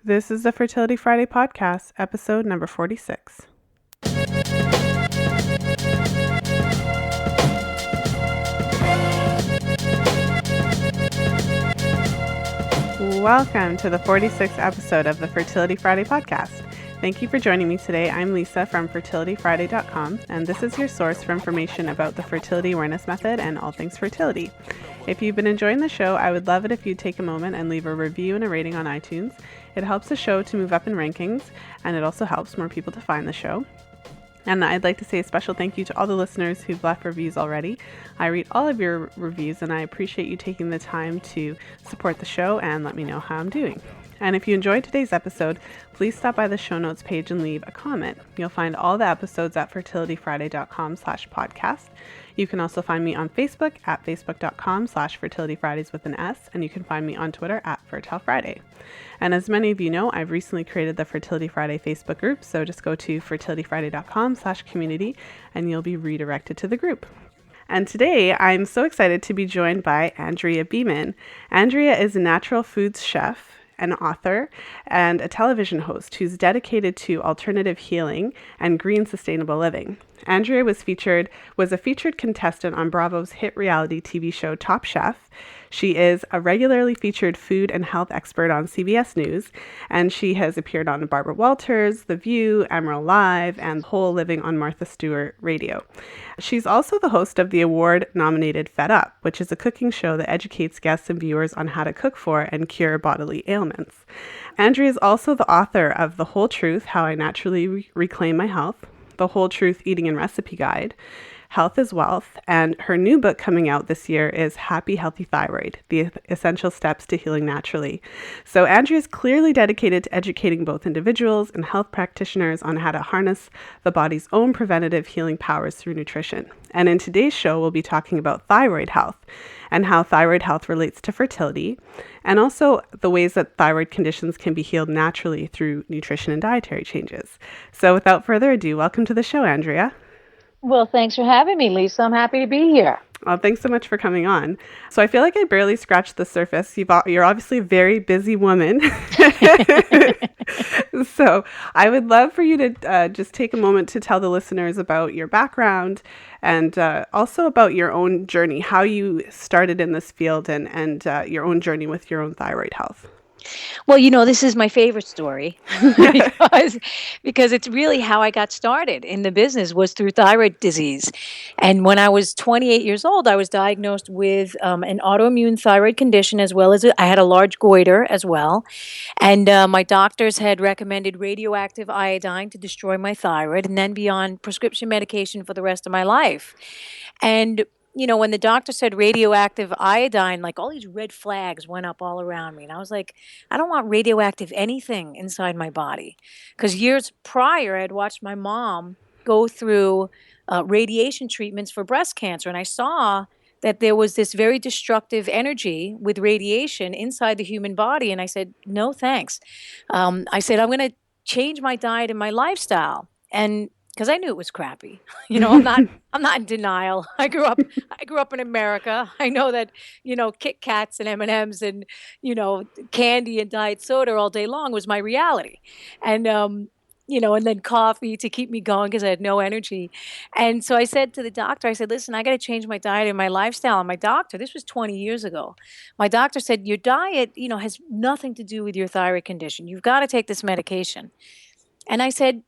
This is the Fertility Friday podcast, episode number 46. Welcome to the 46th episode of the Fertility Friday podcast. Thank you for joining me today. I'm Lisa from FertilityFriday.com, and this is your source for information about the fertility awareness method and all things fertility. If you've been enjoying the show, I would love it if you'd take a moment and leave a review and a rating on iTunes. It helps the show to move up in rankings, and it also helps more people to find the show. And I'd like to say a special thank you to all the listeners who've left reviews already. I read all of your reviews, and I appreciate you taking the time to support the show and let me know how I'm doing. And if you enjoyed today's episode, please stop by the show notes page and leave a comment. You'll find all the episodes at fertilityfriday.com/podcast. You can also find me on Facebook at facebook.com/fertilityfridays with an S, and you can find me on Twitter at fertilefriday. And as many of you know, I've recently created the Fertility Friday Facebook group, so just go to fertilityfriday.com/community and you'll be redirected to the group. And today, I'm so excited to be joined by Andrea Beaman. Andrea is a natural foods chef, an author, and a television host who's dedicated to alternative healing and green sustainable living. Andrea was a featured contestant on Bravo's hit reality TV show Top Chef. She is a regularly featured food and health expert on CBS News, and she has appeared on Barbara Walters, The View, Emerald Live, and Whole Living on Martha Stewart Radio. She's also the host of the award-nominated Fed Up, which is a cooking show that educates guests and viewers on how to cook for and cure bodily ailments. Andrea is also the author of The Whole Truth: How I Naturally Reclaim My Health, The Whole Truth Eating and Recipe Guide, Health is Wealth, and her new book coming out this year is Happy Healthy Thyroid: The Essential Steps to Healing Naturally. So Andrea is clearly dedicated to educating both individuals and health practitioners on how to harness the body's own preventative healing powers through nutrition. And in today's show, we'll be talking about thyroid health and how thyroid health relates to fertility, and also the ways that thyroid conditions can be healed naturally through nutrition and dietary changes. So without further ado, welcome to the show, Andrea. Well, thanks for having me, Lisa. I'm happy to be here. Well, thanks so much for coming on. So I feel like I barely scratched the surface. You're obviously a very busy woman. So I would love for you to just take a moment to tell the listeners about your background and also about your own journey, how you started in this field and your own journey with your own thyroid health. Well, this is my favorite story because it's really how I got started in the business was through thyroid disease. And when I was 28 years old, I was diagnosed with an autoimmune thyroid condition, as well as I had a large goiter as well. And my doctors had recommended radioactive iodine to destroy my thyroid and then be on prescription medication for the rest of my life. And when the doctor said radioactive iodine, like all these red flags went up all around me. And I was like, I don't want radioactive anything inside my body. Because years prior, I had watched my mom go through radiation treatments for breast cancer. And I saw that there was this very destructive energy with radiation inside the human body. And I said, no, thanks. I said, I'm going to change my diet and my lifestyle. And because I knew it was crappy. I'm not in denial. I grew up in America. I know that, Kit Kats and M&Ms and, candy and diet soda all day long was my reality. And, and then coffee to keep me going because I had no energy. And so I said to the doctor, I said, listen, I got to change my diet and my lifestyle. And my doctor, this was 20 years ago, my doctor said, your diet, has nothing to do with your thyroid condition. You've got to take this medication. And I said,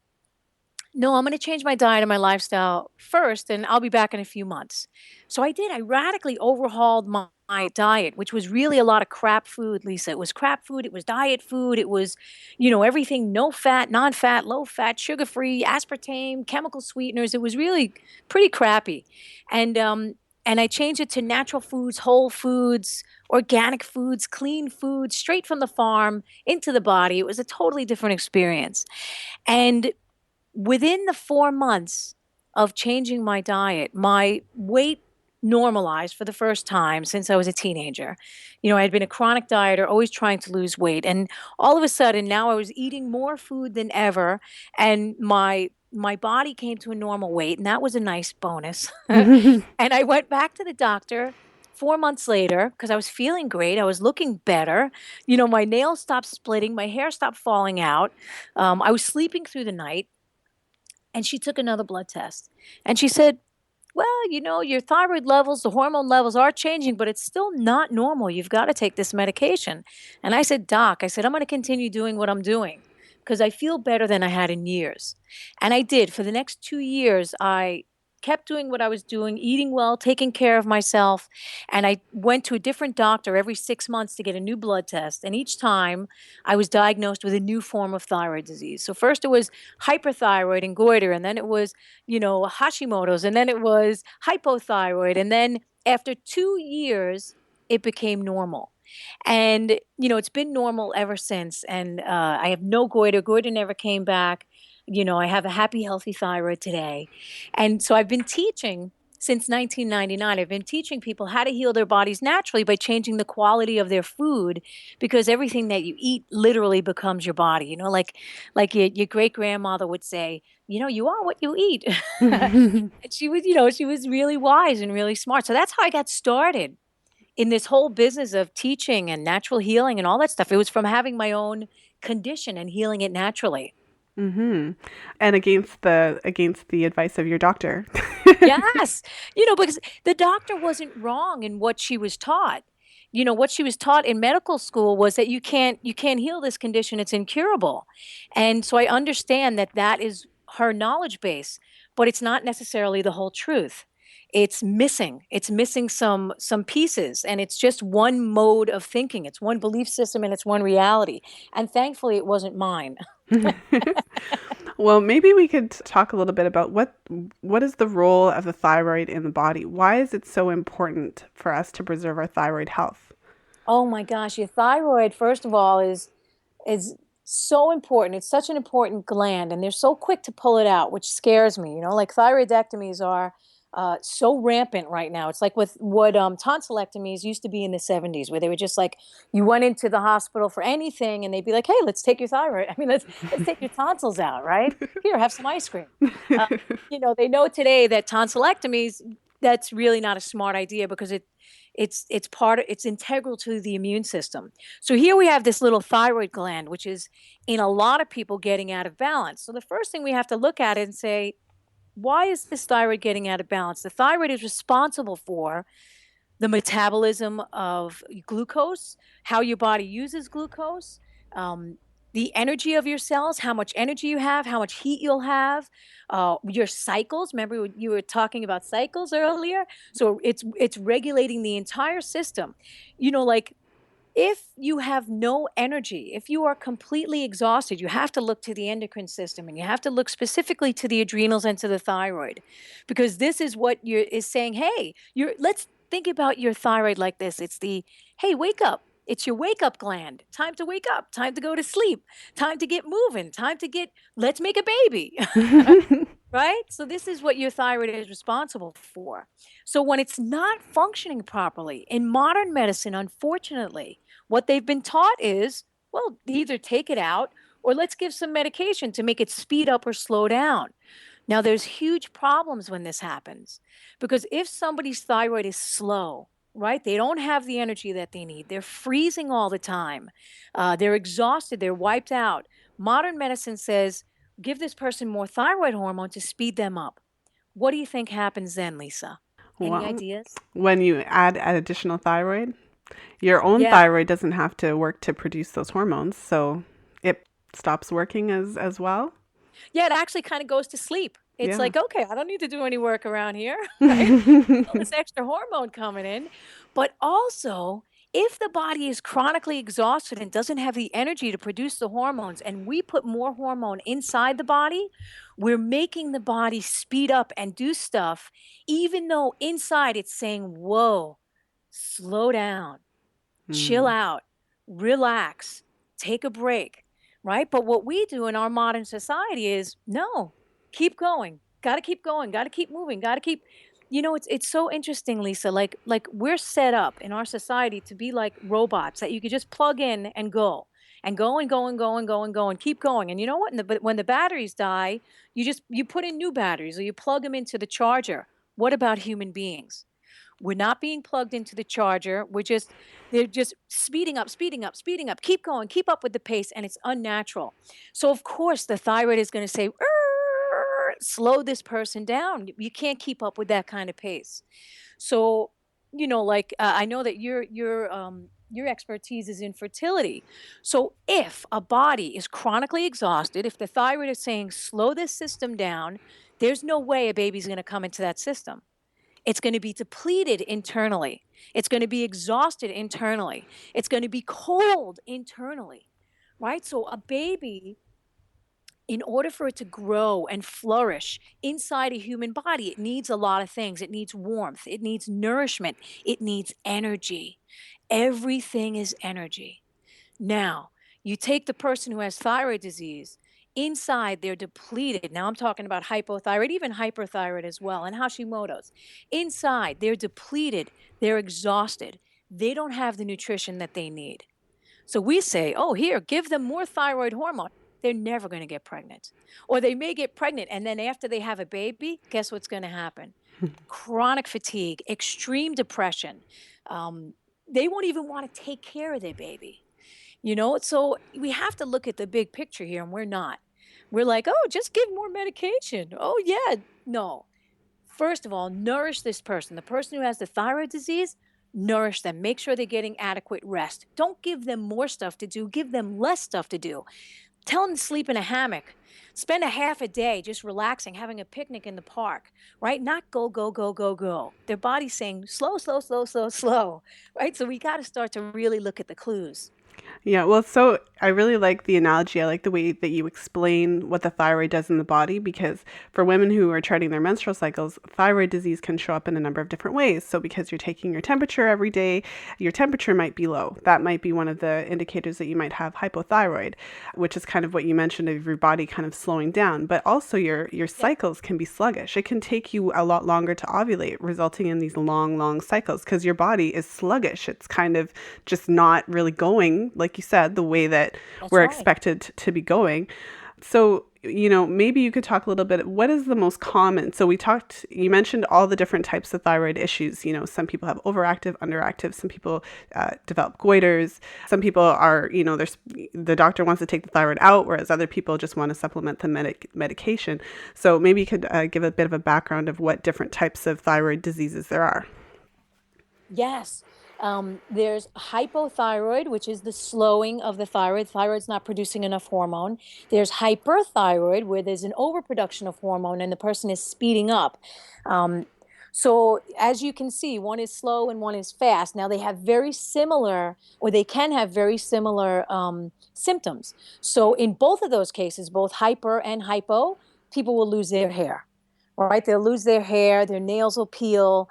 no, I'm going to change my diet and my lifestyle first, and I'll be back in a few months. So I did. I radically overhauled my diet, which was really a lot of crap food, Lisa. It was crap food. It was diet food. It was, everything no fat, non-fat, low fat, sugar-free, aspartame, chemical sweeteners. It was really pretty crappy. And I changed it to natural foods, whole foods, organic foods, clean foods, straight from the farm into the body. It was a totally different experience. And within the 4 months of changing my diet, my weight normalized for the first time since I was a teenager. I had been a chronic dieter, always trying to lose weight. And all of a sudden, now I was eating more food than ever. And my body came to a normal weight. And that was a nice bonus. And I went back to the doctor 4 months later, because I was feeling great, I was looking better. My nails stopped splitting, my hair stopped falling out. I was sleeping through the night, and she took another blood test. And she said, well, your thyroid levels, the hormone levels are changing, but it's still not normal. You've got to take this medication. And I said, Doc, I said, I'm going to continue doing what I'm doing because I feel better than I had in years. And I did. For the next 2 years, I kept doing what I was doing, eating well, taking care of myself. And I went to a different doctor every 6 months to get a new blood test. And each time I was diagnosed with a new form of thyroid disease. So first it was hyperthyroid and goiter, and then it was Hashimoto's, and then it was hypothyroid. And then after 2 years, it became normal. And, it's been normal ever since. And I have no goiter. Goiter never came back. I have a happy, healthy thyroid today. And so I've been teaching since 1999. I've been teaching people how to heal their bodies naturally by changing the quality of their food, because everything that you eat literally becomes your body. Like your great grandmother would say, you are what you eat. And she was really wise and really smart. So that's how I got started in this whole business of teaching and natural healing and all that stuff. It was from having my own condition and healing it naturally. Mm-hmm. And against the advice of your doctor. Yes. Because the doctor wasn't wrong in what she was taught. What she was taught in medical school was that you can't heal this condition. It's incurable. And so I understand that that is her knowledge base, but it's not necessarily the whole truth. It's missing some pieces, and it's just one mode of thinking. It's one belief system and it's one reality. And thankfully it wasn't mine. Well, maybe we could talk a little bit about what is the role of the thyroid in the body? Why is it so important for us to preserve our thyroid health? Oh my gosh, your thyroid, first of all, is so important. It's such an important gland, and they're so quick to pull it out, which scares me. Like thyroidectomies are so rampant right now. It's like with what tonsillectomies used to be in the 70s, where they were just like, you went into the hospital for anything, and they'd be like, hey, let's take your thyroid. I mean, let's take your tonsils out, right? Here, have some ice cream. Uh, they know today that tonsillectomies, that's really not a smart idea, because it's integral to the immune system. So here we have this little thyroid gland, which is in a lot of people getting out of balance. So the first thing we have to look at it and say, why is this thyroid getting out of balance? The thyroid is responsible for the metabolism of glucose, how your body uses glucose, um, the energy of your cells, how much energy you have, how much heat you'll have, your cycles. Remember, you were talking about cycles earlier. So it's regulating the entire system. Like, if you have no energy, if you are completely exhausted, you have to look to the endocrine system, and you have to look specifically to the adrenals and to the thyroid, because this is what is saying, hey, let's think about your thyroid like this. It's the, hey, wake up. It's your wake up gland. Time to wake up, time to go to sleep, time to get moving, let's make a baby. Right? So this is what your thyroid is responsible for. So when it's not functioning properly in modern medicine, unfortunately, what they've been taught is, well, either take it out or let's give some medication to make it speed up or slow down. Now, there's huge problems when this happens, because if somebody's thyroid is slow, right, they don't have the energy that they need, they're freezing all the time, they're exhausted, they're wiped out. Modern medicine says, give this person more thyroid hormone to speed them up. What do you think happens then, Lisa? Any Well, ideas? when you add additional thyroid, your own Yeah. thyroid doesn't have to work to produce those hormones, so it stops working as well. Yeah, it actually kind of goes to sleep. It's Yeah. like, okay, I don't need to do any work around here, right? All this extra hormone coming in. But also, if the body is chronically exhausted and doesn't have the energy to produce the hormones, and we put more hormone inside the body, we're making the body speed up and do stuff, even though inside it's saying, whoa, slow down, chill Mm. out, relax, take a break, right? But what we do in our modern society is, no, keep going, got to keep going, got to keep moving, got to keep. It's so interesting, Lisa. Like we're set up in our society to be like robots that you could just plug in and go. And go and go and go and go and go and keep going. And you know what? But when the batteries die, you put in new batteries, or you plug them into the charger. What about human beings? We're not being plugged into the charger. They're just speeding up, speeding up, speeding up. Keep going, keep up with the pace, and it's unnatural. So of course the thyroid is going to say, slow this person down. You can't keep up with that kind of pace. So, like I know that your expertise is in fertility. So if a body is chronically exhausted, if the thyroid is saying slow this system down, there's no way a baby's going to come into that system. It's going to be depleted internally. It's going to be exhausted internally. It's going to be cold internally, right? So a baby, in order for it to grow and flourish inside a human body, it needs a lot of things. It needs warmth, it needs nourishment, it needs energy. Everything is energy. Now, you take the person who has thyroid disease, inside they're depleted. Now I'm talking about hypothyroid, even hyperthyroid as well, and Hashimoto's. Inside, they're depleted, they're exhausted. They don't have the nutrition that they need. So we say, oh, here, give them more thyroid hormone. They're never going to get pregnant. Or they may get pregnant, and then after they have a baby, guess what's going to happen? Chronic fatigue, extreme depression. They won't even want to take care of their baby. So we have to look at the big picture here, and we're not. We're like, oh, just give more medication. Oh, yeah. No. First of all, nourish this person. The person who has the thyroid disease, nourish them. Make sure they're getting adequate rest. Don't give them more stuff to do. Give them less stuff to do. Tell them to sleep in a hammock. Spend a half a day just relaxing, having a picnic in the park, right? Not go, go, go, go, go. Their body's saying slow, slow, slow, slow, slow, right? So we got to start to really look at the clues. Yeah, well, so I really like the analogy. I like the way that you explain what the thyroid does in the body, because for women who are charting their menstrual cycles, thyroid disease can show up in a number of different ways. So because you're taking your temperature every day, your temperature might be low. That might be one of the indicators that you might have hypothyroid, which is kind of what you mentioned of your body kind of slowing down. But also your cycles can be sluggish. It can take you a lot longer to ovulate, resulting in these long, long cycles because your body is sluggish. It's kind of just not really going, like you said, the way that we're expected to be going. So, maybe you could talk a little bit, what is the most common? So you mentioned all the different types of thyroid issues. Some people have overactive, underactive, some people develop goiters. Some people are, the doctor wants to take the thyroid out, whereas other people just want to supplement the medication. So maybe you could give a bit of a background of what different types of thyroid diseases there are. Yes. There's hypothyroid, which is the slowing of the thyroid. Thyroid's not producing enough hormone. There's hyperthyroid, where there's an overproduction of hormone and the person is speeding up. So as you can see, one is slow and one is fast. Now they have very similar, or they can have very similar symptoms. So in both of those cases, both hyper and hypo, people will lose their hair. Right, they'll lose their hair, their nails will peel,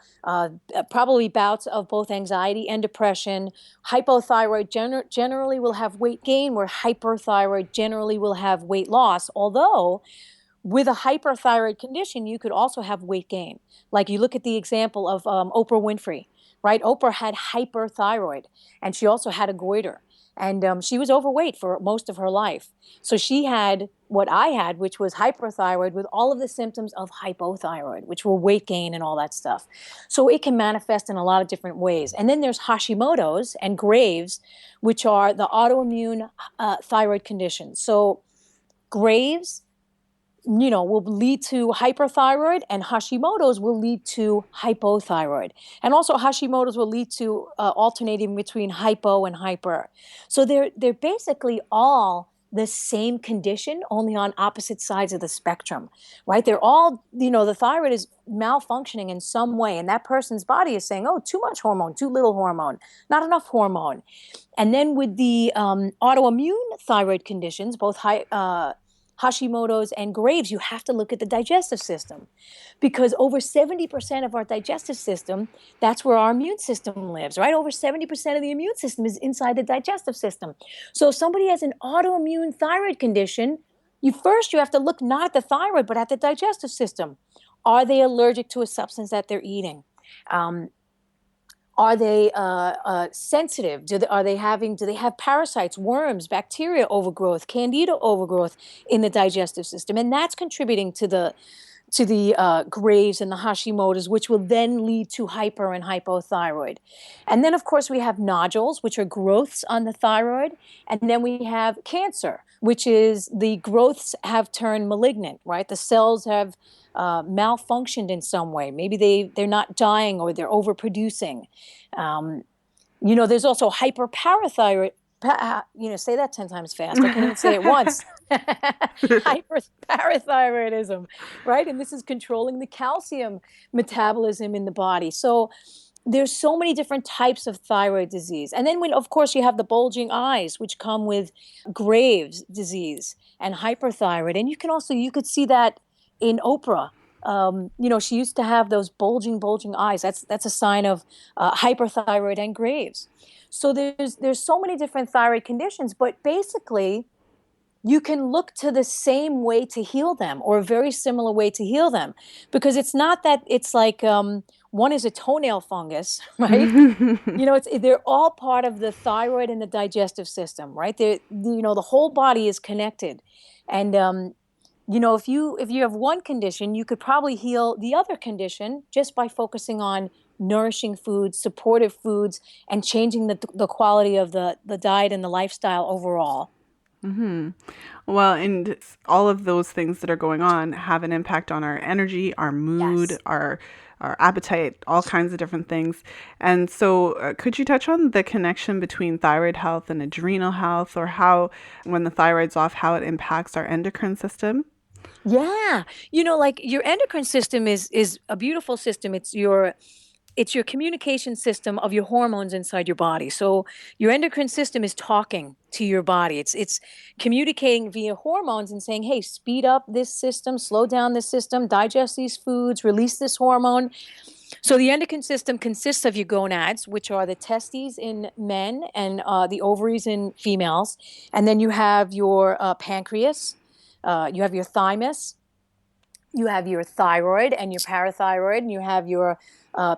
probably bouts of both anxiety and depression. Hypothyroid generally will have weight gain, where hyperthyroid generally will have weight loss. Although, with a hyperthyroid condition, you could also have weight gain. Like you look at the example of Oprah Winfrey, right? Oprah had hyperthyroid, and she also had a goiter. And she was overweight for most of her life. So she had what I had, which was hyperthyroid with all of the symptoms of hypothyroid, which were weight gain and all that stuff. So it can manifest in a lot of different ways. And then there's Hashimoto's and Graves', which are the autoimmune thyroid conditions. So Graves', will lead to hyperthyroid, and Hashimoto's will lead to hypothyroid. And also Hashimoto's will lead to alternating between hypo and hyper. So they're basically all the same condition, only on opposite sides of the spectrum, right? They're all, the thyroid is malfunctioning in some way, and that person's body is saying, oh, too much hormone, too little hormone, not enough hormone. And then with the autoimmune thyroid conditions, both Hashimoto's and Graves', you have to look at the digestive system, because over 70% of our digestive system, that's where our immune system lives, right? Over 70% of the immune system is inside the digestive system. So if somebody has an autoimmune thyroid condition, you have to look not at the thyroid, but at the digestive system. Are they allergic to a substance that they're eating? Are they sensitive? Do they have parasites, worms, bacteria overgrowth, candida overgrowth in the digestive system? And that's contributing to Graves and the Hashimoto's, which will then lead to hyper and hypothyroid. And then, of course, we have nodules, which are growths on the thyroid. And then we have cancer, which is the growths have turned malignant, right? The cells have malfunctioned in some way. Maybe they're not dying or they're overproducing. There's also hyperparathyroid. Say that 10 times fast. I can't even say it once. Hyperparathyroidism, right? And this is controlling the calcium metabolism in the body. So there's so many different types of thyroid disease. And then, of course, you have the bulging eyes, which come with Graves' disease and hyperthyroid. And you could see that in Oprah. She used to have those bulging eyes. That's a sign of hyperthyroid and Graves. So there's so many different thyroid conditions, but basically you can look to the same way to heal them or a very similar way to heal them, because it's not that it's like one is a toenail fungus, right? They're all part of the thyroid and the digestive system, right? The whole body is connected. And if you have one condition, you could probably heal the other condition just by focusing on nourishing foods, supportive foods, and changing the quality of the diet and the lifestyle overall. Mm-hmm. Well, and all of those things that are going on have an impact on our energy, our mood, Yes. our appetite, all kinds of different things. And so could you touch on the connection between thyroid health and adrenal health, or how, when the thyroid's off, how it impacts our endocrine system? Yeah. Like your endocrine system is a beautiful system. It's your communication system of your hormones inside your body. So your endocrine system is talking to your body. It's communicating via hormones and saying, hey, speed up this system, slow down this system, digest these foods, release this hormone. So the endocrine system consists of your gonads, which are the testes in men and the ovaries in females. And then you have your pancreas, you have your thymus, you have your thyroid and your parathyroid, and you have your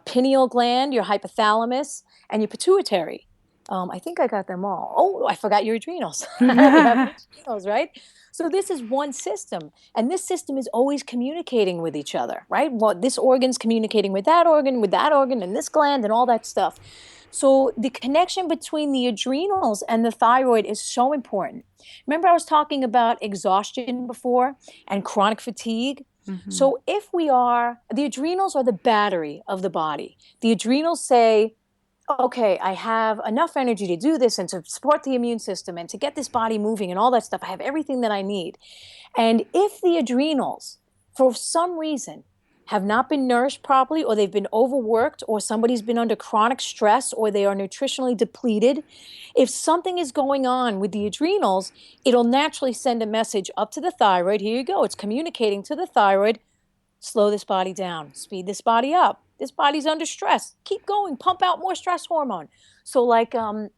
pineal gland, your hypothalamus, and your pituitary. I think I got them all. Oh, I forgot your adrenals. You have adrenals, right? So this is one system, and this system is always communicating with each other, right? Well, this organ's communicating with that organ, and this gland, and all that stuff. So the connection between the adrenals and the thyroid is so important. Remember I was talking about exhaustion before and chronic fatigue? Mm-hmm. So the adrenals are the battery of the body. The adrenals say, okay, I have enough energy to do this and to support the immune system and to get this body moving and all that stuff. I have everything that I need. And if the adrenals, for some reason, have not been nourished properly, or they've been overworked, or somebody's been under chronic stress, or they are nutritionally depleted, if something is going on with the adrenals, it'll naturally send a message up to the thyroid. Here you go. It's communicating to the thyroid. Slow this body down. Speed this body up. This body's under stress. Keep going. Pump out more stress hormone. So let's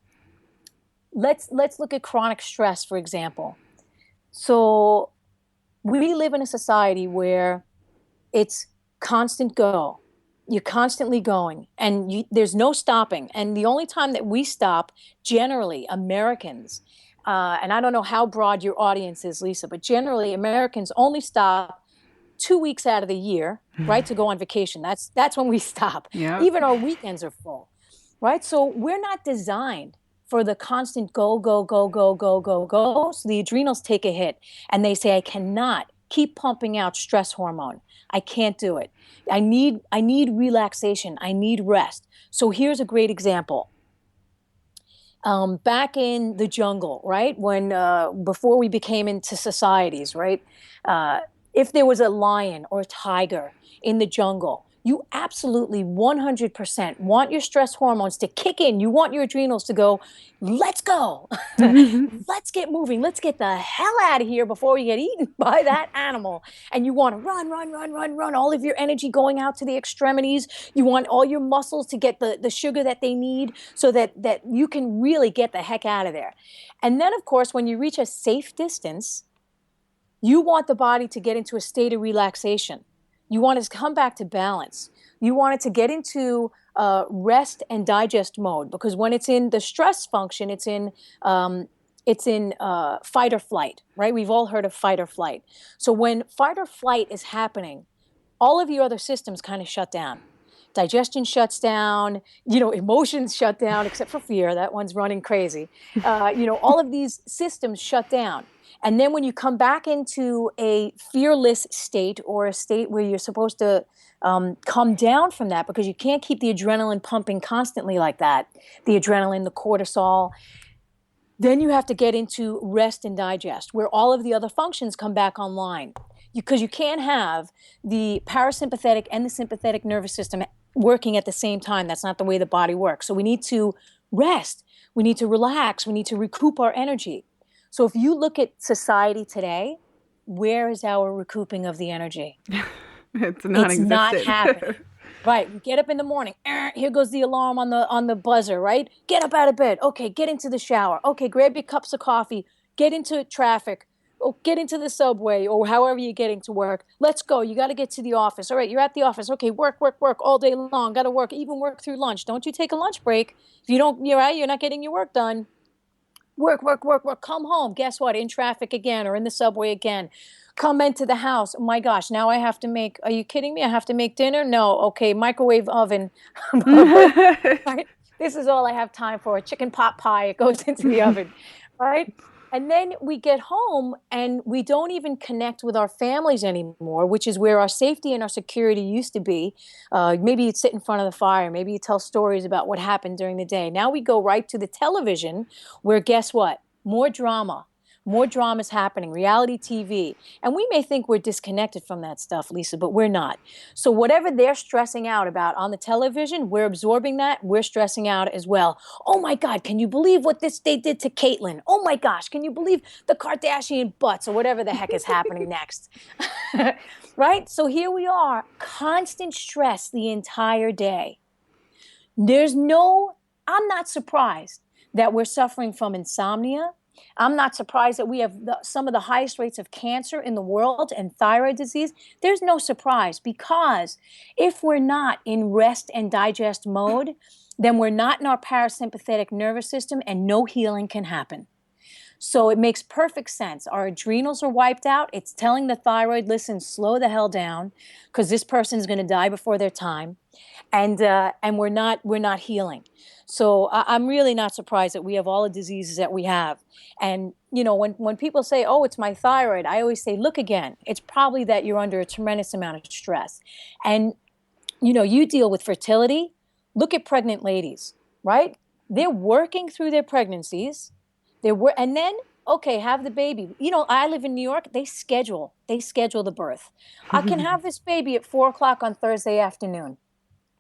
look at chronic stress, for example. So we live in a society where it's constant go. You're constantly going, and there's no stopping. And the only time that we stop, generally, Americans, and I don't know how broad your audience is, Lisa, but generally Americans only stop 2 weeks out of the year, right, to go on vacation. That's when we stop. Yeah. Even our weekends are full, right? So we're not designed for the constant go, go, go, go, go, go, go. So the adrenals take a hit, and they say, I cannot keep pumping out stress hormone. I can't do it. I need relaxation. I need rest. So here's a great example. Back in the jungle, right, when before we became into societies, right, if there was a lion or a tiger in the jungle, you absolutely 100% want your stress hormones to kick in. You want your adrenals to go, let's go. Let's get moving. Let's get the hell out of here before we get eaten by that animal. And you want to run, run, run, run, run, all of your energy going out to the extremities. You want all your muscles to get the sugar that they need so that you can really get the heck out of there. And then, of course, when you reach a safe distance, you want the body to get into a state of relaxation. You want it to come back to balance. You want it to get into rest and digest mode, because when it's in the stress function, it's in fight or flight, right? We've all heard of fight or flight. So when fight or flight is happening, all of your other systems kind of shut down. Digestion shuts down, emotions shut down, except for fear. That one's running crazy. All of these systems shut down. And then when you come back into a fearless state, or a state where you're supposed to come down from that, because you can't keep the adrenaline pumping constantly like that, the adrenaline, the cortisol, then you have to get into rest and digest, where all of the other functions come back online. Because you can't have the parasympathetic and the sympathetic nervous system working at the same time. That's not the way the body works. So we need to rest. We need to relax. We need to recoup our energy. So if you look at society today, where is our recouping of the energy? It's not happening. Right. You get up in the morning. Here goes the alarm on the buzzer, right? Get up out of bed. Okay, get into the shower. Okay, grab your cups of coffee. Get into traffic. Oh, get into the subway, or however you're getting to work. Let's go. You got to get to the office. All right, you're at the office. Okay, work all day long. Got to work, even work through lunch. Don't you take a lunch break. If you don't, you're not getting your work done. Work. Come home. Guess what? In traffic again, or in the subway again. Come into the house. Oh my gosh, now I have to make, are you kidding me? I have to make dinner? No. Okay, microwave oven. Right? This is all I have time for. A chicken pot pie. It goes into the oven, right? And then we get home and we don't even connect with our families anymore, which is where our safety and our security used to be. Maybe you'd sit in front of the fire. Maybe you tell stories about what happened during the day. Now we go right to the television, where guess what? More drama. More drama is happening, reality TV. And we may think we're disconnected from that stuff, Lisa, but we're not. So whatever they're stressing out about on the television, we're absorbing that. We're stressing out as well. Oh my God, can you believe what they did to Caitlyn? Oh my gosh, can you believe the Kardashian butts, or whatever the heck is happening next? Right? So here we are, constant stress the entire day. I'm not surprised that we're suffering from insomnia. I'm not surprised that we have some of the highest rates of cancer in the world and thyroid disease. There's no surprise, because if we're not in rest and digest mode, then we're not in our parasympathetic nervous system, and no healing can happen. So it makes perfect sense. Our adrenals are wiped out. It's telling the thyroid, listen, slow the hell down, because this person is going to die before their time. And we're not healing. So I'm really not surprised that we have all the diseases that we have. And when people say, "Oh, it's my thyroid," I always say, "Look again. It's probably that you're under a tremendous amount of stress." And you deal with fertility. Look at pregnant ladies, right? They're working through their pregnancies. And then, okay, have the baby. I live in New York. They schedule the birth. I can have this baby at 4:00 on Thursday afternoon.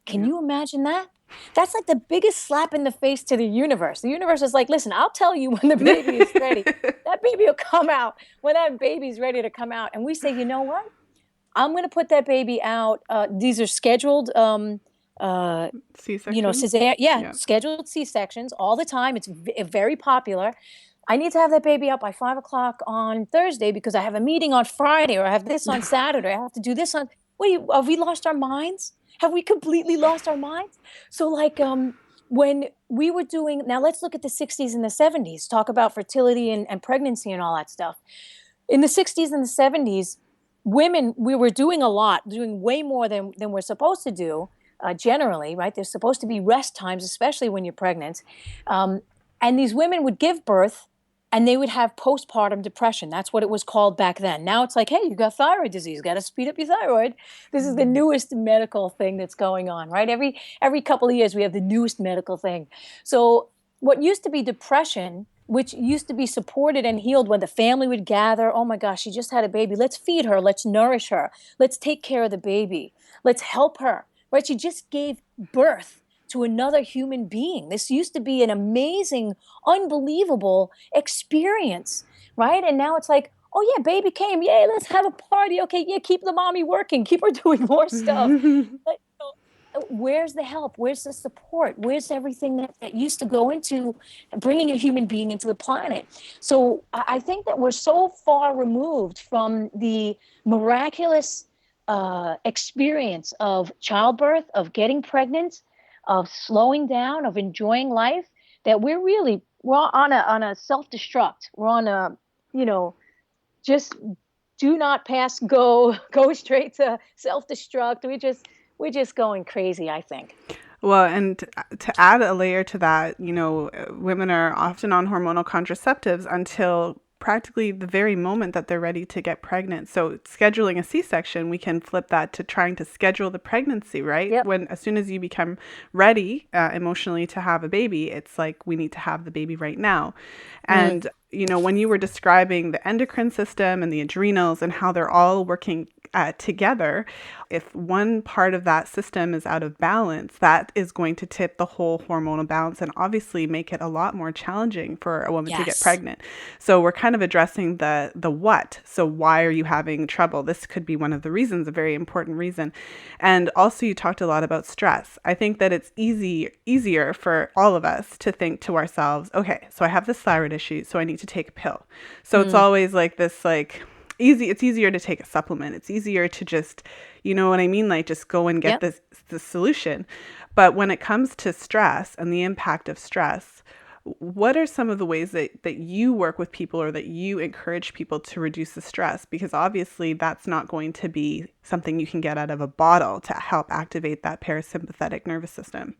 Can you imagine that? That's like the biggest slap in the face to the universe. The universe is like, listen, I'll tell you when the baby is ready. That baby will come out when that baby's ready to come out. And we say, you know what? I'm going to put that baby out. These are scheduled C-sections. Scheduled C-sections all the time. It's very popular. I need to have that baby out by 5:00 on Thursday because I have a meeting on Friday, or I have this on Saturday. I have to do this on. Have we lost our minds? Have we completely lost our minds? So when we were doing, now let's look at the 60s and the 70s, talk about fertility and pregnancy and all that stuff. In the 60s and the 70s, women, we were doing way more than we're supposed to do, generally, right? There's supposed to be rest times, especially when you're pregnant. And these women would give birth, and they would have postpartum depression. That's what it was called back then. Now it's like, hey, you got thyroid disease. Got to speed up your thyroid. This is the newest medical thing that's going on, right? Every couple of years, we have the newest medical thing. So what used to be depression, which used to be supported and healed when the family would gather, oh my gosh, she just had a baby. Let's feed her. Let's nourish her. Let's take care of the baby. Let's help her, right? She just gave birth to another human being. This used to be an amazing, unbelievable experience, right? And now it's like, oh yeah, baby came. Yay, let's have a party. Okay, yeah, keep the mommy working. Keep her doing more stuff. But, where's the help? Where's the support? Where's everything that used to go into bringing a human being into the planet? So I think that we're so far removed from the miraculous experience of childbirth, of getting pregnant, of slowing down, of enjoying life, that we're on a self-destruct. We're on a, just do not pass go, go straight to self-destruct. We're just going crazy, I think. Well, and to add a layer to that, women are often on hormonal contraceptives until practically the very moment that they're ready to get pregnant. So scheduling a C-section, we can flip that to trying to schedule the pregnancy, right? Yep. As soon as you become ready emotionally to have a baby, it's like we need to have the baby right now. And when you were describing the endocrine system and the adrenals and how they're all working together, if one part of that system is out of balance, that is going to tip the whole hormonal balance and obviously make it a lot more challenging for a woman to get pregnant. So we're kind of addressing the what. So why are you having trouble? This could be one of the reasons, a very important reason. And also you talked a lot about stress. I think that it's easier for all of us to think to ourselves, okay, so I have this thyroid issue, so I need to take a pill. So it's always like this, it's easier to take a supplement. It's easier to just, you know what I mean? Like just go and get the solution. But when it comes to stress and the impact of stress, what are some of the ways that you work with people or that you encourage people to reduce the stress? Because obviously that's not going to be something you can get out of a bottle to help activate that parasympathetic nervous system.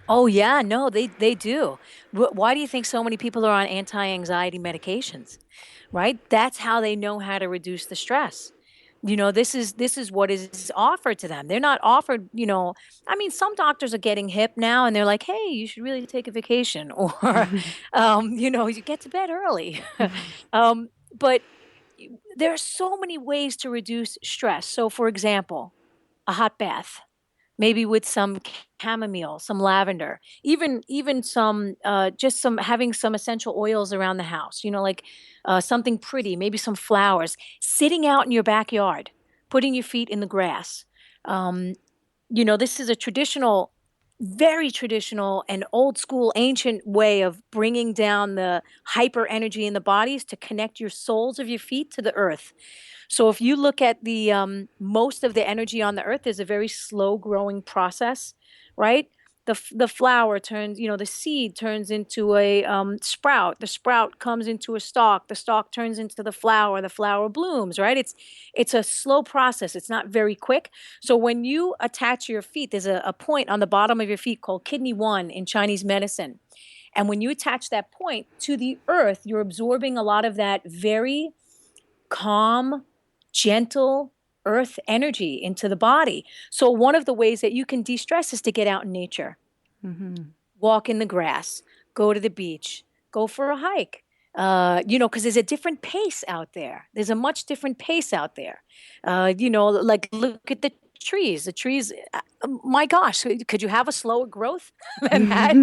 Oh yeah, no, they do. Why do you think so many people are on anti-anxiety medications? Right? That's how they know how to reduce the stress. This is what is offered to them. They're not offered, I mean, some doctors are getting hip now and they're like, "Hey, you should really take a vacation," or you get to bed early. But there are so many ways to reduce stress. So for example, a hot bath, maybe with some chamomile, some lavender, even some just some having some essential oils around the house, like something pretty, maybe some flowers, sitting out in your backyard, putting your feet in the grass. Um, this is a traditional, very traditional and old school ancient way of bringing down the hyper energy in the bodies to connect your soles of your feet to the earth. So if you look at the most of the energy on the earth is a very slow growing process, right? The flower turns, the seed turns into a sprout. The sprout comes into a stalk. The stalk turns into the flower blooms, right? It's a slow process. It's not very quick. So when you attach your feet, there's a point on the bottom of your feet called kidney 1 in Chinese medicine. And when you attach that point to the earth, you're absorbing a lot of that very calm, gentle earth energy into the body. So one of the ways that you can de-stress is to get out in nature, walk in the grass, go to the beach, go for a hike, because there's a different pace out there. There's a much different pace out there. Like look at the trees. The trees, my gosh, could you have a slower growth than that?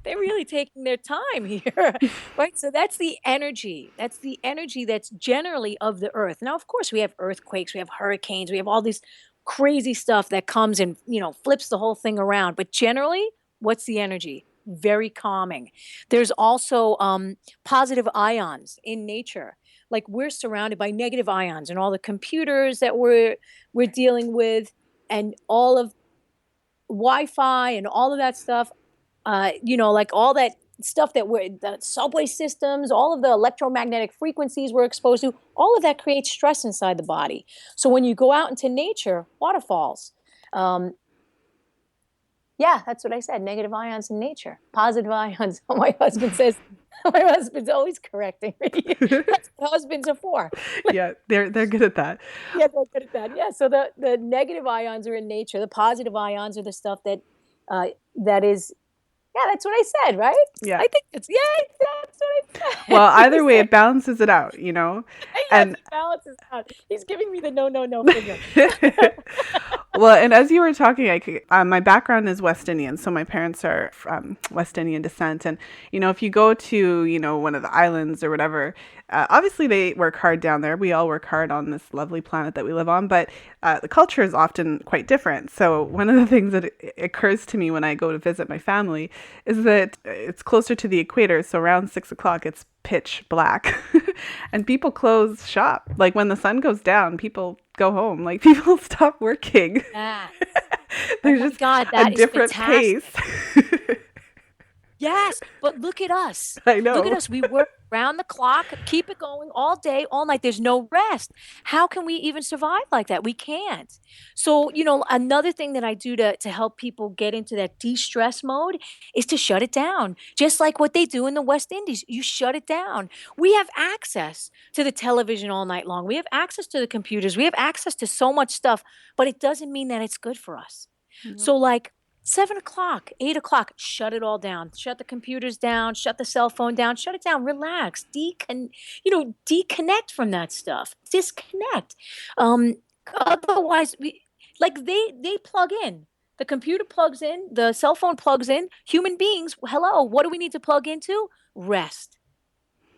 They're really taking their time here, right? So that's the energy. That's the energy that's generally of the earth. Now, of course, we have earthquakes, we have hurricanes, we have all this crazy stuff that comes and, flips the whole thing around. But generally, what's the energy? Very calming. There's also positive ions in nature. Like we're surrounded by negative ions and all the computers that we're dealing with and all of Wi-Fi and all of that stuff, like all that stuff the subway systems, all of the electromagnetic frequencies we're exposed to, all of that creates stress inside the body. So when you go out into nature, waterfalls, yeah, that's what I said, negative ions in nature, positive ions. Oh, my husband says, my husband's always correcting me. That's what husbands are for. Yeah, they're good at that. Yeah, they're good at that. Yeah, so the negative ions are in nature. The positive ions are the stuff that is, yeah, that's what I said, right? Yeah. I think that's what I said. Well, either way, it balances it out, Yes, and it balances out. He's giving me the no figure. Well, and as you were talking, my background is West Indian, so my parents are from West Indian descent. And, if you go to, one of the islands or whatever, obviously they work hard down there. We all work hard on this lovely planet that we live on, but the culture is often quite different. So one of the things that occurs to me when I go to visit my family is that it's closer to the equator. So around 6 o'clock, it's pitch black and people close shop. Like when the sun goes down, people go home. Like people stop working. Yeah. There's just a different pace. Yes, but look at us. I know. Look at us. We work round the clock, keep it going all day, all night. There's no rest. How can we even survive like that? We can't. So, another thing that I do to help people get into that de-stress mode is to shut it down. Just like what they do in the West Indies. You shut it down. We have access to the television all night long. We have access to the computers. We have access to so much stuff, but it doesn't mean that it's good for us. Yep. So like 7 o'clock, 8 o'clock, shut it all down. Shut the computers down, shut the cell phone down, shut it down, relax, deconnect from that stuff. Disconnect. Um, Otherwise, like they plug in. The computer plugs in, the cell phone plugs in. Human beings, hello, what do we need to plug into? Rest,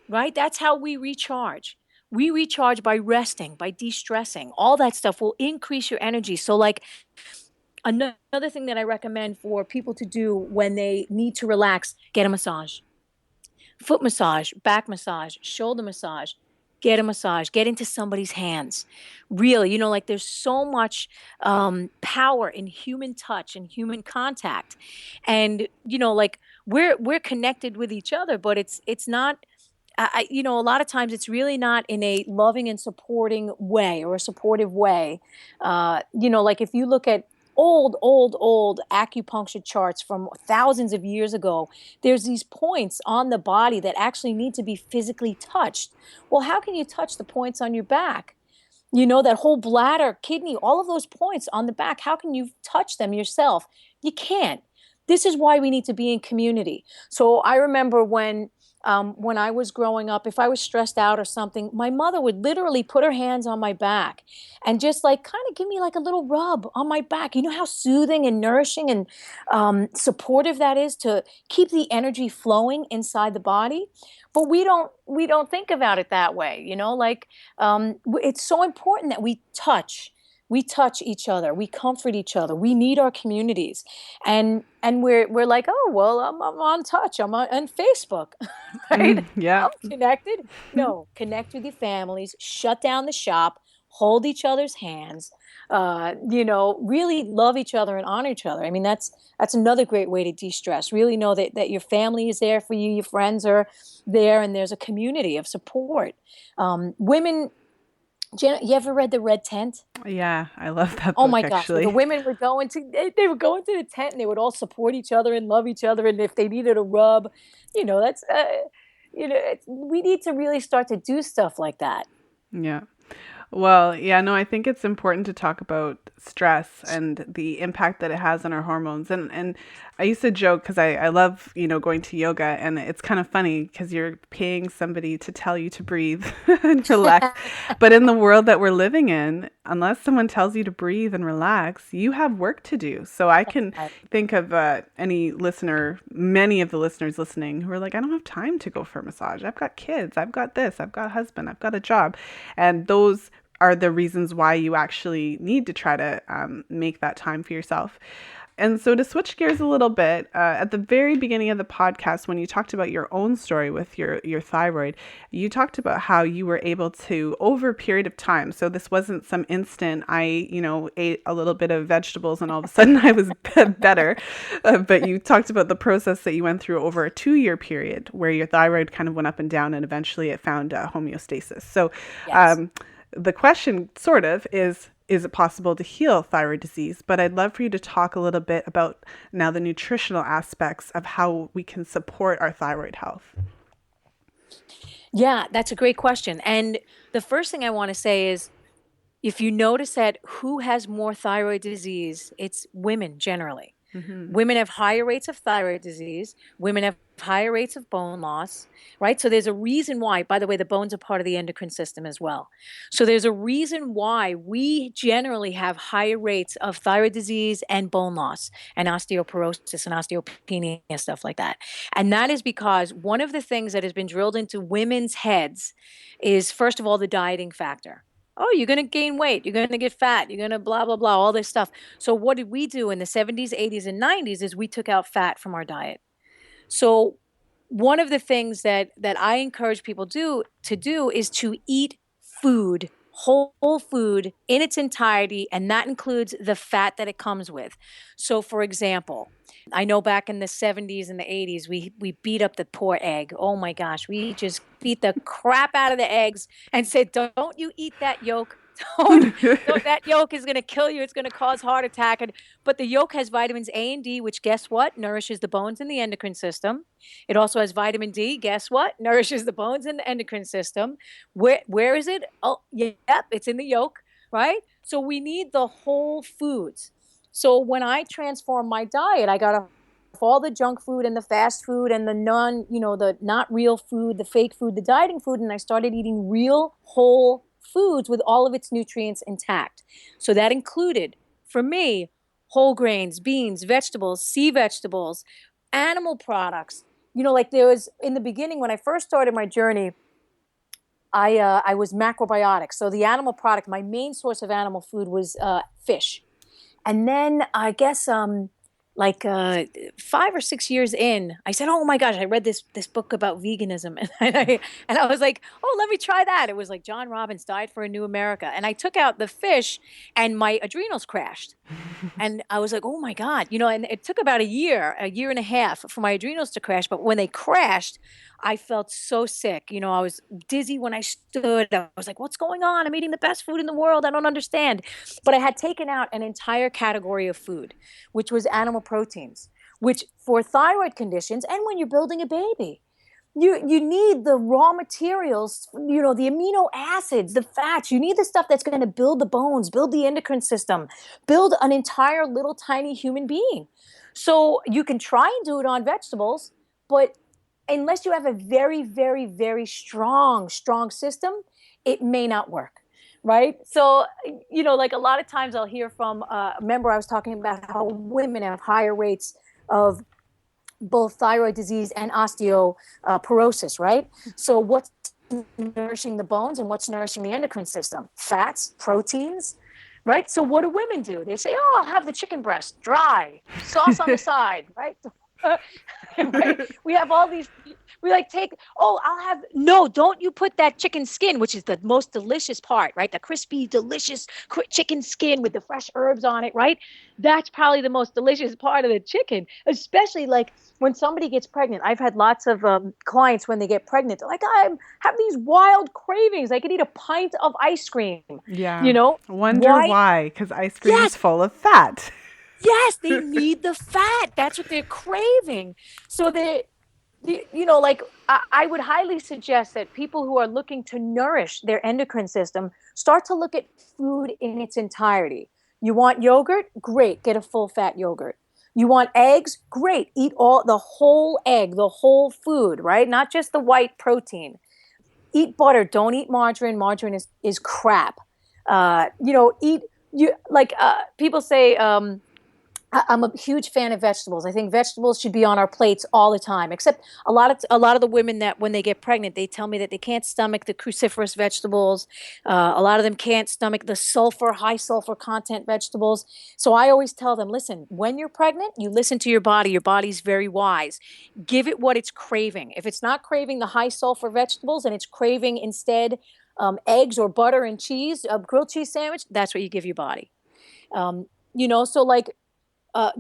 right? That's how we recharge. We recharge by resting, by de-stressing. All that stuff will increase your energy. So like another thing that I recommend for people to do when they need to relax, get a massage. Foot massage, back massage, shoulder massage. Get a massage, get into somebody's hands. Really, like there's so much power in human touch and human contact. And, like we're connected with each other, but it's not, a lot of times it's really not in a loving and supporting way or a supportive way. Like if you look at old acupuncture charts from thousands of years ago, there's these points on the body that actually need to be physically touched. Well, how can you touch the points on your back? That whole bladder, kidney, all of those points on the back, how can you touch them yourself? You can't. This is why we need to be in community. So I remember when I was growing up, if I was stressed out or something, my mother would literally put her hands on my back and just like kind of give me like a little rub on my back. You know how soothing and nourishing and supportive that is to keep the energy flowing inside the body. But we don't think about it that way. It's so important that we touch. We touch each other. We comfort each other. We need our communities, and we're like, oh well, I'm on touch. I'm on Facebook, right? Yeah. I'm connected. No, connect with your families. Shut down the shop. Hold each other's hands. Really love each other and honor each other. I mean, that's another great way to de-stress. Really know that your family is there for you. Your friends are there, and there's a community of support. Women. Janet, you ever read The Red Tent? Yeah, I love that Oh book my gosh, where the actually. women would go into they would go into the tent and they would all support each other and love each other, and if they needed a rub, that's we need to really start to do stuff like that. Yeah. Well, yeah, no, I think it's important to talk about stress and the impact that it has on our hormones. And I used to joke because I love, going to yoga, and it's kind of funny because you're paying somebody to tell you to breathe and relax. But in the world that we're living in, unless someone tells you to breathe and relax, you have work to do. So I can think of any listener, many of the listeners listening who are like, I don't have time to go for a massage. I've got kids. I've got this. I've got a husband. I've got a job. And those are the reasons why you actually need to try to make that time for yourself. And so to switch gears a little bit, at the very beginning of the podcast, when you talked about your own story with your thyroid, you talked about how you were able to, over a period of time, so this wasn't some instant, I, ate a little bit of vegetables and all of a sudden I was better. But you talked about the process that you went through over a 2-year period where your thyroid kind of went up and down and eventually it found homeostasis. So Yes. The question sort of is it possible to heal thyroid disease? But I'd love for you to talk a little bit about now the nutritional aspects of how we can support our thyroid health. Yeah, that's a great question. And the first thing I want to say is if you notice that who has more thyroid disease, it's women generally. Mm-hmm. Women have higher rates of thyroid disease. Women have higher rates of bone loss, right? So there's a reason why, by the way, the bones are part of the endocrine system as well. So there's a reason why we generally have higher rates of thyroid disease and bone loss and osteoporosis and osteopenia and stuff like that. And that is because one of the things that has been drilled into women's heads is, first of all, the dieting factor. Oh, you're going to gain weight. You're going to get fat. You're going to blah, blah, blah, all this stuff. So what did we do in the 70s, 80s, and 90s is we took out fat from our diet. So one of the things that I encourage people to do is to eat food, whole food in its entirety, and that includes the fat that it comes with. So for example, I know back in the 70s and the 80s, we beat up the poor egg. Oh my gosh, we just beat the crap out of the eggs and said, "Don't you eat that yolk." Don't, that yolk is going to kill you. It's going to cause heart attack. But the yolk has vitamins A and D, which guess what? Nourishes the bones and the endocrine system. It also has vitamin D. Guess what? Nourishes the bones and the endocrine system. Where is it? Oh, yep, it's in the yolk, right? So we need the whole foods. So when I transformed my diet, I got off all the junk food and the fast food and the the not real food, the fake food, the dieting food, and I started eating real whole foods with all of its nutrients intact. So that included, for me, whole grains, beans, vegetables, sea vegetables, animal products. Like there was in the beginning when I first started my journey, I was macrobiotic. So the animal product, my main source of animal food was fish. And then I guess like 5 or 6 years in, I said, "Oh my gosh, I read this book about veganism," and I was like, "Oh, let me try that." It was like John Robbins' Diet for a New America, and I took out the fish, and my adrenals crashed. And I was like, "Oh my God," and it took about a year and a half for my adrenals to crash. But when they crashed, I felt so sick. I was dizzy when I stood. I was like, "What's going on? I'm eating the best food in the world. I don't understand." But I had taken out an entire category of food, which was animal proteins, which for thyroid conditions and when you're building a baby, you need the raw materials, the amino acids, the fats. You need the stuff that's going to build the bones, build the endocrine system, build an entire little tiny human being. So you can try and do it on vegetables, but unless you have a very, very, very strong system, it may not work. Right. So, like a lot of times I'll hear from, remember I was talking about how women have higher rates of both thyroid disease and osteoporosis, right? So what's nourishing the bones and what's nourishing the endocrine system? Fats, proteins, right? So what do women do? They say, "Oh, I'll have the chicken breast, dry, sauce on the side," right? Right? We have all these, we like no, don't you put that chicken skin, which is the most delicious part, right? The crispy, delicious chicken skin with the fresh herbs on it, right? That's probably the most delicious part of the chicken, especially like when somebody gets pregnant. I've had lots of clients when they get pregnant, they're like, "I have these wild cravings. I could eat a pint of ice cream." Yeah. Wonder Why? why? Because ice cream is Yes. full of fat. Yes, they need the fat. That's what they're craving. So I would highly suggest that people who are looking to nourish their endocrine system start to look at food in its entirety. You want yogurt? Great. Get a full fat yogurt. You want eggs? Great. Eat the whole egg, the whole food, right? Not just the white protein. Eat butter. Don't eat margarine. Margarine is crap. People say, I'm a huge fan of vegetables. I think vegetables should be on our plates all the time. Except a lot of the women that when they get pregnant, they tell me that they can't stomach the cruciferous vegetables. A lot of them can't stomach the high sulfur content vegetables. So I always tell them, listen, when you're pregnant, you listen to your body. Your body's very wise. Give it what it's craving. If it's not craving the high sulfur vegetables and it's craving instead eggs or butter and cheese, a grilled cheese sandwich, that's what you give your body. So like.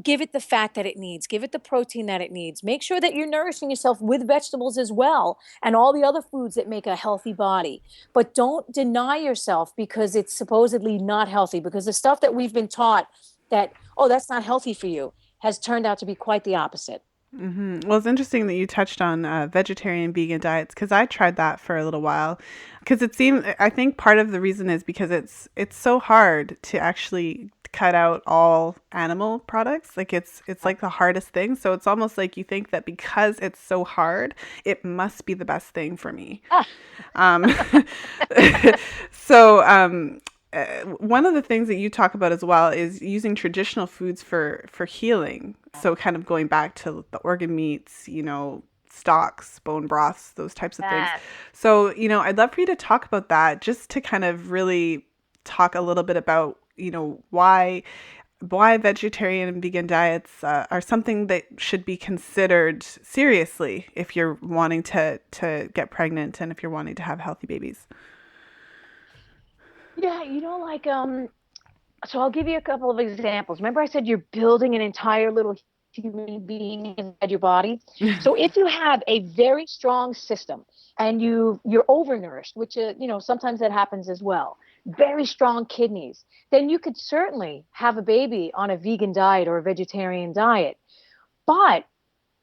Give it the fat that it needs. Give it the protein that it needs. Make sure that you're nourishing yourself with vegetables as well and all the other foods that make a healthy body. But don't deny yourself because it's supposedly not healthy, because the stuff that we've been taught that, oh, that's not healthy for you, has turned out to be quite the opposite. Mm-hmm. Well, it's interesting that you touched on vegetarian vegan diets, because I tried that for a little while. Because I think part of the reason is because it's so hard to actually cut out all animal products. Like it's like the hardest thing. So it's almost like you think that because it's so hard, it must be the best thing for me. Um, so one of the things that you talk about as well is using traditional foods for healing. So kind of going back to the organ meats, stocks, bone broths, those types of things. So, I'd love for you to talk about that, just to kind of really talk a little bit about, why vegetarian and vegan diets are something that should be considered seriously if you're wanting to get pregnant and if you're wanting to have healthy babies. Yeah, so I'll give you a couple of examples. Remember I said you're building an entire little human being inside your body. So if you have a very strong system and you're overnourished, which sometimes that happens as well, very strong kidneys, then you could certainly have a baby on a vegan diet or a vegetarian diet. But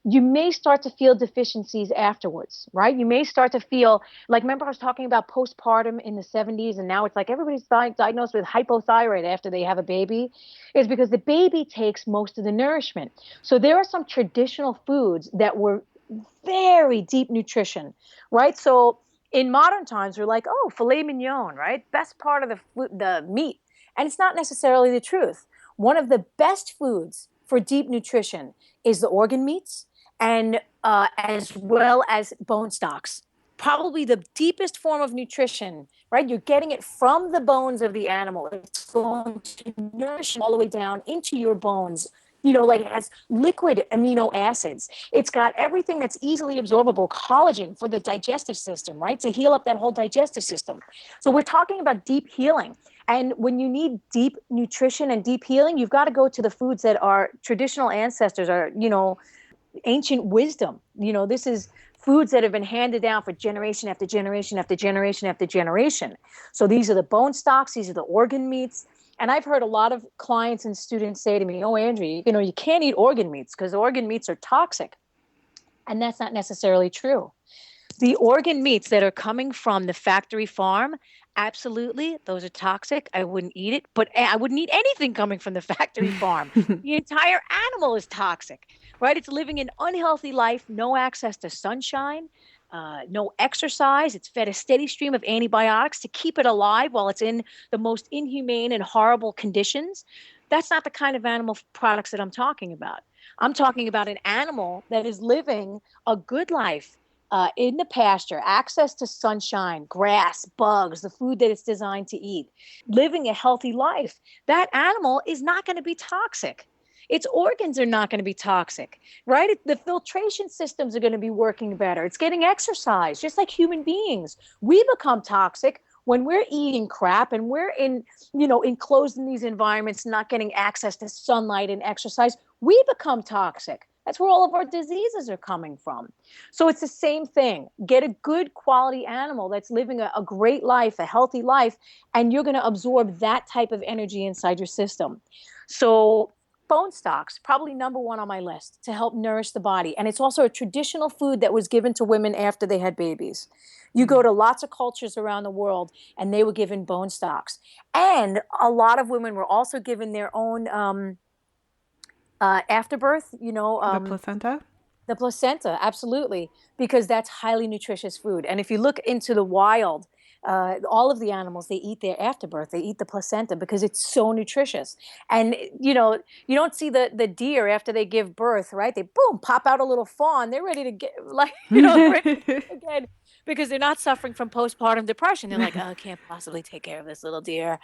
you may start to feel deficiencies afterwards, right? You may start to feel like, remember I was talking about postpartum in the 70s, and now it's like everybody's diagnosed with hypothyroid after they have a baby, is because the baby takes most of the nourishment. So there are some traditional foods that were very deep nutrition, right? So in modern times, we're like, oh, filet mignon, right? Best part of the meat. And it's not necessarily the truth. One of the best foods for deep nutrition is the organ meats, and as well as bone stocks. Probably the deepest form of nutrition, right? You're getting it from the bones of the animal. It's going to nourish all the way down into your bones. Like it has liquid amino acids. It's got everything that's easily absorbable, collagen for the digestive system, right? To heal up that whole digestive system. So we're talking about deep healing. And when you need deep nutrition and deep healing, you've got to go to the foods that our traditional ancestors are, ancient wisdom. This is foods that have been handed down for generation after generation after generation after generation. So these are the bone stocks, these are the organ meats. And I've heard a lot of clients and students say to me, oh, Andrea, you can't eat organ meats because organ meats are toxic. And that's not necessarily true. The organ meats that are coming from the factory farm, absolutely, those are toxic. I wouldn't eat it, but I wouldn't eat anything coming from the factory farm. The entire animal is toxic, right? It's living an unhealthy life, no access to sunshine, no exercise. It's fed a steady stream of antibiotics to keep it alive while it's in the most inhumane and horrible conditions. That's not the kind of animal products that I'm talking about. I'm talking about an animal that is living a good life in the pasture, access to sunshine, grass, bugs, the food that it's designed to eat, living a healthy life. That animal is not going to be toxic. Its organs are not going to be toxic, right? The filtration systems are going to be working better. It's getting exercise, just like human beings. We become toxic when we're eating crap and we're enclosed in these environments, not getting access to sunlight and exercise. We become toxic. That's where all of our diseases are coming from. So it's the same thing. Get a good quality animal that's living a great life, a healthy life, and you're going to absorb that type of energy inside your system. So bone stocks, probably number one on my list to help nourish the body. And it's also a traditional food that was given to women after they had babies. You go to lots of cultures around the world and they were given bone stocks. And a lot of women were also given their own afterbirth, The placenta? the placenta, absolutely, because that's highly nutritious food. And if you look into the wild, all of the animals, they eat their afterbirth. They eat the placenta because it's so nutritious. And, you don't see the deer after they give birth, right? They, boom, pop out a little fawn. They're ready to get, ready to go again because they're not suffering from postpartum depression. They're like, oh, I can't possibly take care of this little deer.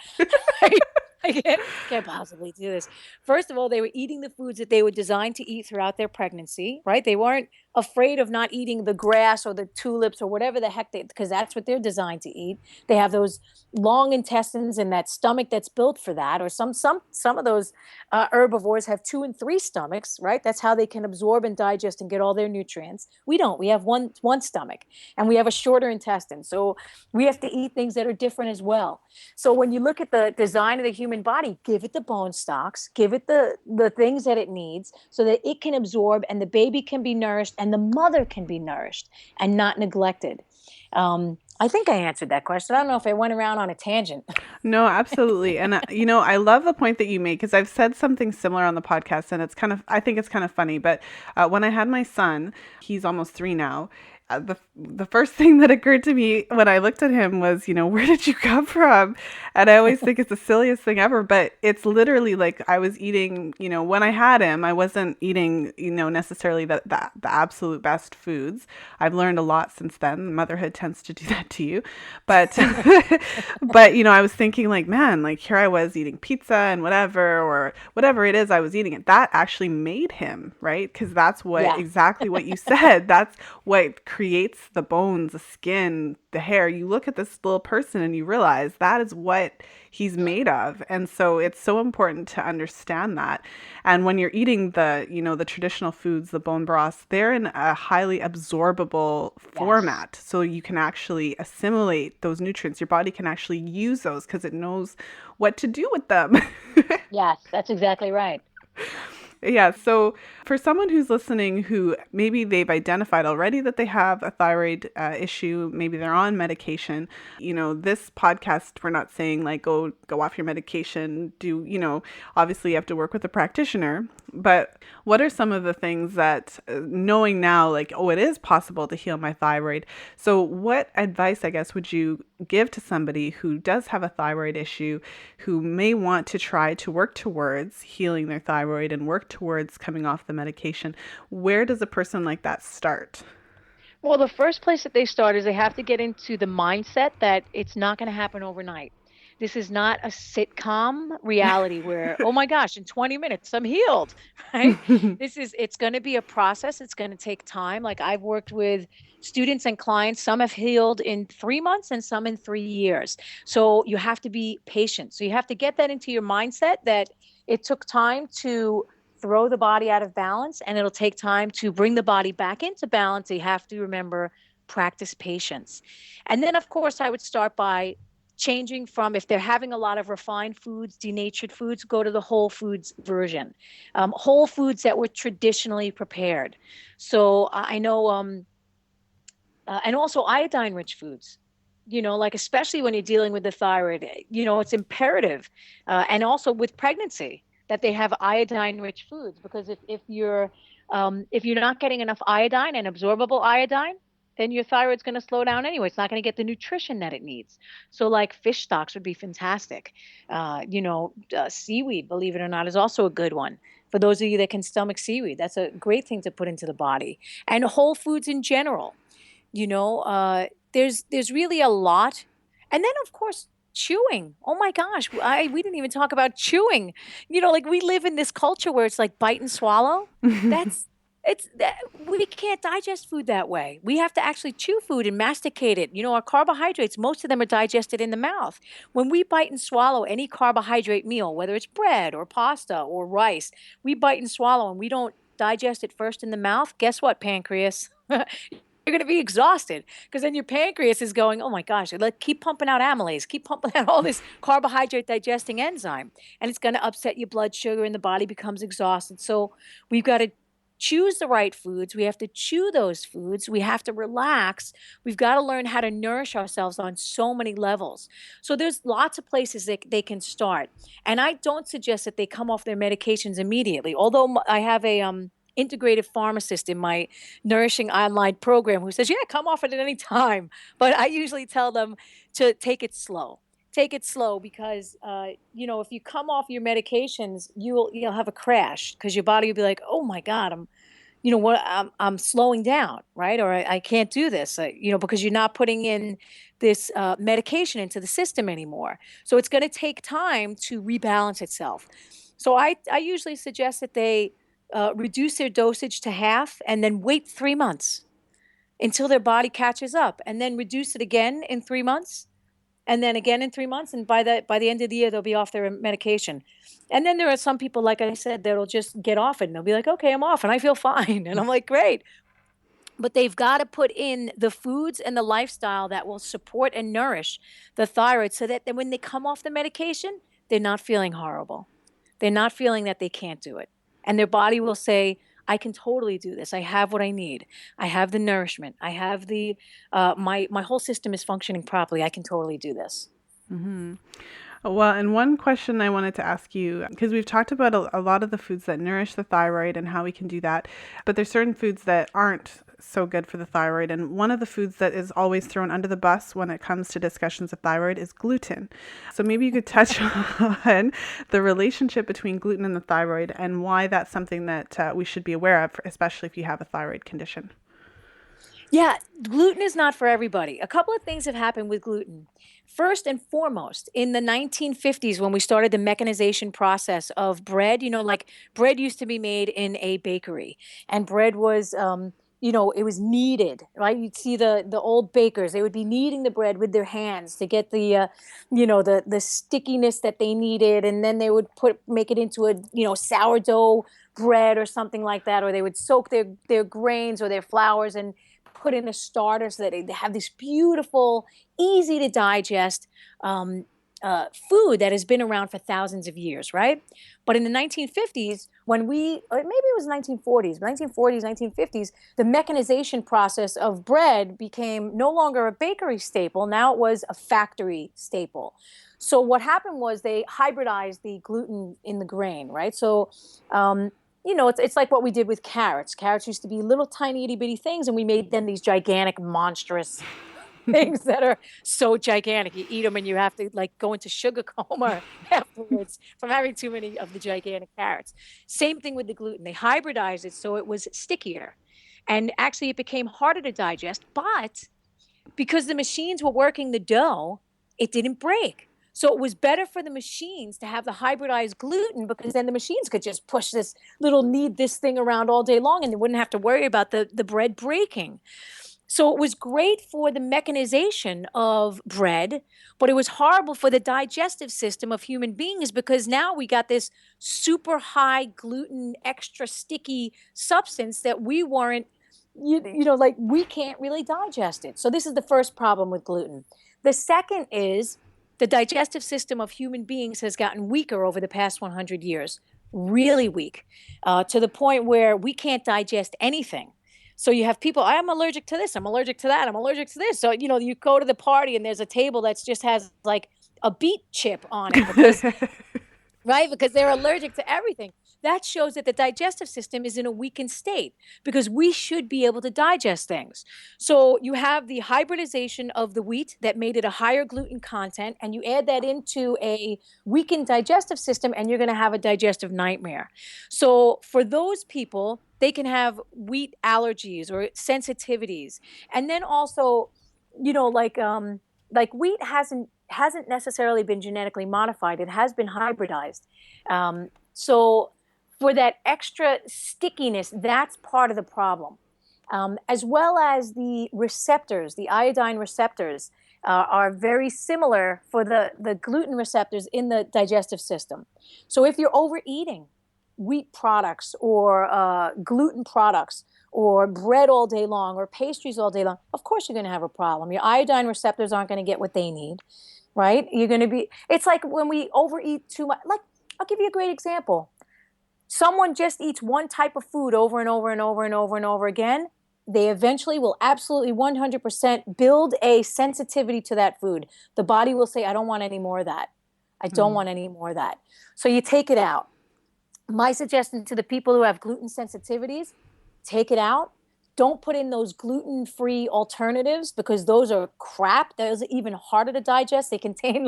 I can't possibly do this. First of all, they were eating the foods that they were designed to eat throughout their pregnancy, right? They weren't afraid of not eating the grass or the tulips or whatever the heck because that's what they're designed to eat. They have those long intestines and that stomach that's built for that. Or some of those herbivores have 2 and 3 stomachs, right? That's how they can absorb and digest and get all their nutrients. We don't. We have one stomach and we have a shorter intestine. So we have to eat things that are different as well. So when you look at the design of the human body, give it the bone stocks, give it the things that it needs so that it can absorb and the baby can be nourished and the mother can be nourished and not neglected. I think I answered that question. I don't know if I went around on a tangent. No, absolutely. And, I love the point that you make because I've said something similar on the podcast and I think it's kind of funny. But when I had my son, he's almost 3 now. The first thing that occurred to me when I looked at him was, where did you come from? And I always think it's the silliest thing ever, but it's literally like I was eating, when I had him, I wasn't eating, necessarily the absolute best foods. I've learned a lot since then. Motherhood tends to do that to you. But, I was thinking like, man, like here I was eating pizza and whatever it is I was eating it. That actually made him, right? Because that's exactly what you said. That's what created creates the bones, the skin, the hair. You look at this little person and you realize that is what he's made of. And so it's so important to understand that. And when you're eating the, the traditional foods, the bone broths, they're in a highly absorbable format. So you can actually assimilate those nutrients. Your body can actually use those because it knows what to do with them. Yes, that's exactly right. Yeah. So for someone who's listening who maybe they've identified already that they have a thyroid issue, maybe they're on medication, this podcast, we're not saying like, go off your medication, obviously you have to work with a practitioner, but what are some of the things that knowing now, like, oh, it is possible to heal my thyroid. So what advice, I guess, would you give to somebody who does have a thyroid issue, who may want to try to work towards healing their thyroid and work towards coming off the medication? Where does a person like that start? Well, the first place that they start is they have to get into the mindset that it's not going to happen overnight. This is not a sitcom reality where, oh my gosh, in 20 minutes, I'm healed, right? It's going to be a process. It's going to take time. Like I've worked with students and clients. Some have healed in 3 months and some in 3 years. So you have to be patient. So you have to get that into your mindset that it took time to throw the body out of balance, and it'll take time to bring the body back into balance. You have to remember, practice patience. And then, of course, I would start by changing from, if they're having a lot of refined foods, denatured foods, go to the whole foods version. Whole foods that were traditionally prepared. So I know, and also iodine-rich foods. Like especially when you're dealing with the thyroid, it's imperative. And also with pregnancy, that they have iodine-rich foods, because if you're not getting enough iodine and absorbable iodine, then your thyroid's going to slow down anyway. It's not going to get the nutrition that it needs. So like fish stocks would be fantastic. Seaweed, believe it or not, is also a good one. For those of you that can stomach seaweed, that's a great thing to put into the body. And whole foods in general. There's really a lot. And then, of course, chewing. Oh my gosh, we didn't even talk about chewing. Like we live in this culture where it's like bite and swallow. We can't digest food that way. We have to actually chew food and masticate it. Our carbohydrates, most of them are digested in the mouth. When we bite and swallow any carbohydrate meal, whether it's bread or pasta or rice, we bite and swallow and we don't digest it first in the mouth. Guess what, pancreas? You're going to be exhausted, because then your pancreas is going, oh my gosh, keep pumping out amylase, keep pumping out all this carbohydrate digesting enzyme, and it's going to upset your blood sugar and the body becomes exhausted. So we've got to choose the right foods. We have to chew those foods. We have to relax. We've got to learn how to nourish ourselves on so many levels. So there's lots of places that they can start. And I don't suggest that they come off their medications immediately, although I have a integrative pharmacist in my Nourishing Online program who says, yeah, come off it at any time. But I usually tell them to take it slow. Take it slow, because, if you come off your medications, you'll have a crash, because your body will be like, oh my God, I'm slowing down, right? Or I can't do this, because you're not putting in this medication into the system anymore. So it's going to take time to rebalance itself. So I usually suggest that they reduce their dosage to half and then wait 3 months until their body catches up, and then reduce it again in 3 months, and then again in 3 months. And by the end of the year, they'll be off their medication. And then there are some people, like I said, that'll just get off it and they'll be like, okay, I'm off and I feel fine. And I'm like, great. But they've got to put in the foods and the lifestyle that will support and nourish the thyroid, so that when they come off the medication, they're not feeling horrible. They're not feeling that they can't do it. And their body will say, I can totally do this. I have what I need. I have the nourishment. I have my whole system is functioning properly. I can totally do this. Mm-hmm. Well, and one question I wanted to ask you, because we've talked about a lot of the foods that nourish the thyroid and how we can do that, but there's certain foods that aren't so good for the thyroid. And one of the foods that is always thrown under the bus when it comes to discussions of thyroid is gluten. So maybe you could touch on the relationship between gluten and the thyroid, and why that's something that we should be aware of, especially if you have a thyroid condition. Yeah, gluten is not for everybody. A couple of things have happened with gluten. First and foremost, in the 1950s, when we started the mechanization process of bread, like bread used to be made in a bakery, and bread was, it was kneaded, right? You'd see the old bakers, they would be kneading the bread with their hands to get the stickiness that they needed, and then they would make it into a sourdough bread or something like that, or they would soak their grains or their flours and put in a starter so that they have this beautiful, easy to digest food that has been around for thousands of years, right? But in the 1950s, or maybe it was 1940s, 1950s, the mechanization process of bread became no longer a bakery staple. Now it was a factory staple. So what happened was they hybridized the gluten in the grain, right? So, it's like what we did with carrots. Carrots used to be little tiny itty bitty things, and we made them these gigantic, monstrous things that are so gigantic. You eat them and you have to go into sugar coma afterwards from having too many of the gigantic carrots. Same thing with the gluten. They hybridized it so it was stickier. And actually it became harder to digest, but because the machines were working the dough, it didn't break. So it was better for the machines to have the hybridized gluten, because then the machines could just push knead this thing around all day long, and they wouldn't have to worry about the bread breaking. So it was great for the mechanization of bread, but it was horrible for the digestive system of human beings, because now we got this super high gluten, extra sticky substance that we weren't, we can't really digest it. So this is the first problem with gluten. The second is the digestive system of human beings has gotten weaker over the past 100 years, really weak, to the point where we can't digest anything. So you have people, I'm allergic to this, I'm allergic to that, I'm allergic to this. So, you go to the party and there's a table that just has a beet chip on it because, right? Because they're allergic to everything. That shows that the digestive system is in a weakened state, because we should be able to digest things. So you have the hybridization of the wheat that made it a higher gluten content, and you add that into a weakened digestive system, and you're going to have a digestive nightmare. So for those people, they can have wheat allergies or sensitivities. And then also, wheat hasn't necessarily been genetically modified. It has been hybridized. So for that extra stickiness, that's part of the problem. As well as the receptors, the iodine receptors are very similar for the gluten receptors in the digestive system. So if you're overeating wheat products or gluten products or bread all day long or pastries all day long, of course you're going to have a problem. Your iodine receptors aren't going to get what they need, right? It's like when we overeat too much. I'll give you a great example. Someone just eats one type of food over and over and over and over and over again, they eventually will absolutely 100% build a sensitivity to that food. The body will say, I don't want any more of that. I don't want any more of that. So you take it out. My suggestion to the people who have gluten sensitivities, take it out. Don't put in those gluten-free alternatives, because those are crap. Those are even harder to digest. They contain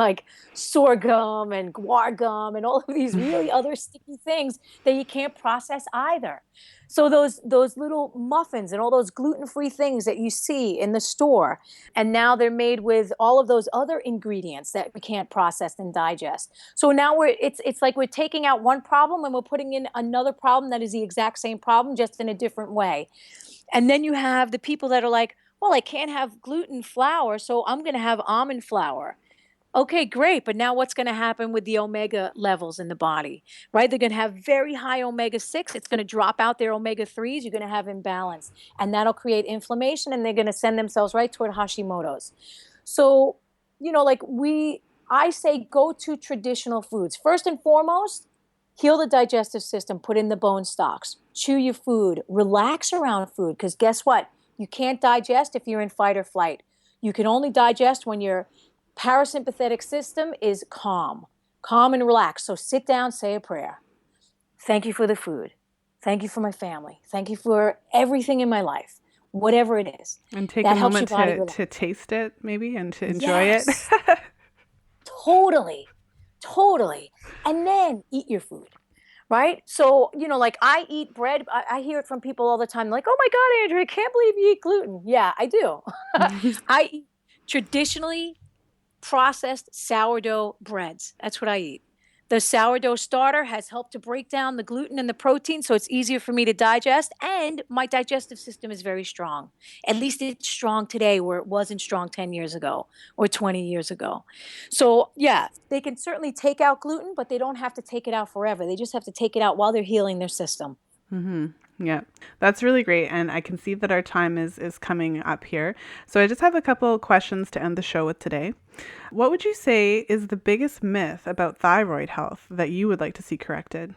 sorghum and guar gum and all of these really other sticky things that you can't process either. So those little muffins and all those gluten-free things that you see in the store, and now they're made with all of those other ingredients that we can't process and digest. So now it's like we're taking out one problem and we're putting in another problem that is the exact same problem, just in a different way. And then you have the people that are like, well, I can't have gluten flour, so I'm going to have almond flour. Okay, great. But now what's going to happen with the omega levels in the body, right? They're going to have very high omega-6. It's going to drop out their omega-3s. You're going to have imbalance. And that'll create inflammation, and they're going to send themselves right toward Hashimoto's. So, I say go to traditional foods. First and foremost, heal the digestive system, put in the bone stocks, chew your food, relax around food, because guess what? You can't digest if you're in fight or flight. You can only digest when your parasympathetic system is calm and relaxed. So sit down, say a prayer. Thank you for the food. Thank you for my family. Thank you for everything in my life, whatever it is. And take a moment to taste it, maybe, and to enjoy it. Totally. And then eat your food, right? So, I eat bread. I hear it from people all the time, like, oh my God, Andrea, I can't believe you eat gluten. Yeah, I do. I eat traditionally processed sourdough breads. That's what I eat. The sourdough starter has helped to break down the gluten and the protein, so it's easier for me to digest. And my digestive system is very strong. At least it's strong today where it wasn't strong 10 years ago or 20 years ago. So, yeah, they can certainly take out gluten, but they don't have to take it out forever. They just have to take it out while they're healing their system. Mm-hmm. Yeah, that's really great. And I can see that our time is coming up here. So I just have a couple questions to end the show with today. What would you say is the biggest myth about thyroid health that you would like to see corrected?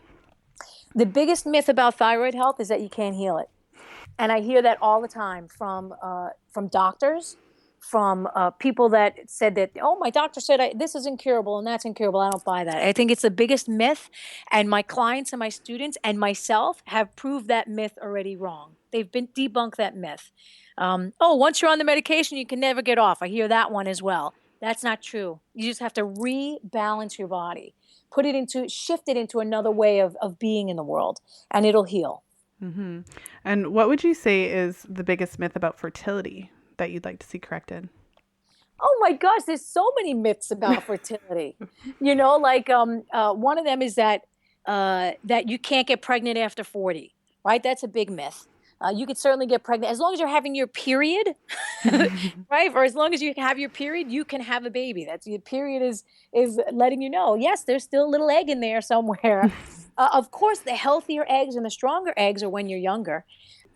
The biggest myth about thyroid health is that you can't heal it. And I hear that all the time from doctors, from people that said that, oh, my doctor said this is incurable and that's incurable. I don't buy that. I think it's the biggest myth. And my clients and my students and myself have proved that myth already wrong. They've been debunked that myth. Once you're on the medication, you can never get off. I hear that one as well. That's not true. You just have to rebalance your body, shift it into another way of being in the world, and it'll heal. Mm-hmm. And what would you say is the biggest myth about fertility that you'd like to see corrected? Oh my gosh, there's so many myths about fertility. One of them is that you can't get pregnant after 40, right? That's a big myth. You could certainly get pregnant as long as you're having your period, right? Or as long as you have your period, you can have a baby. That's your period is letting you know, yes, there's still a little egg in there somewhere. Of course, the healthier eggs and the stronger eggs are when you're younger,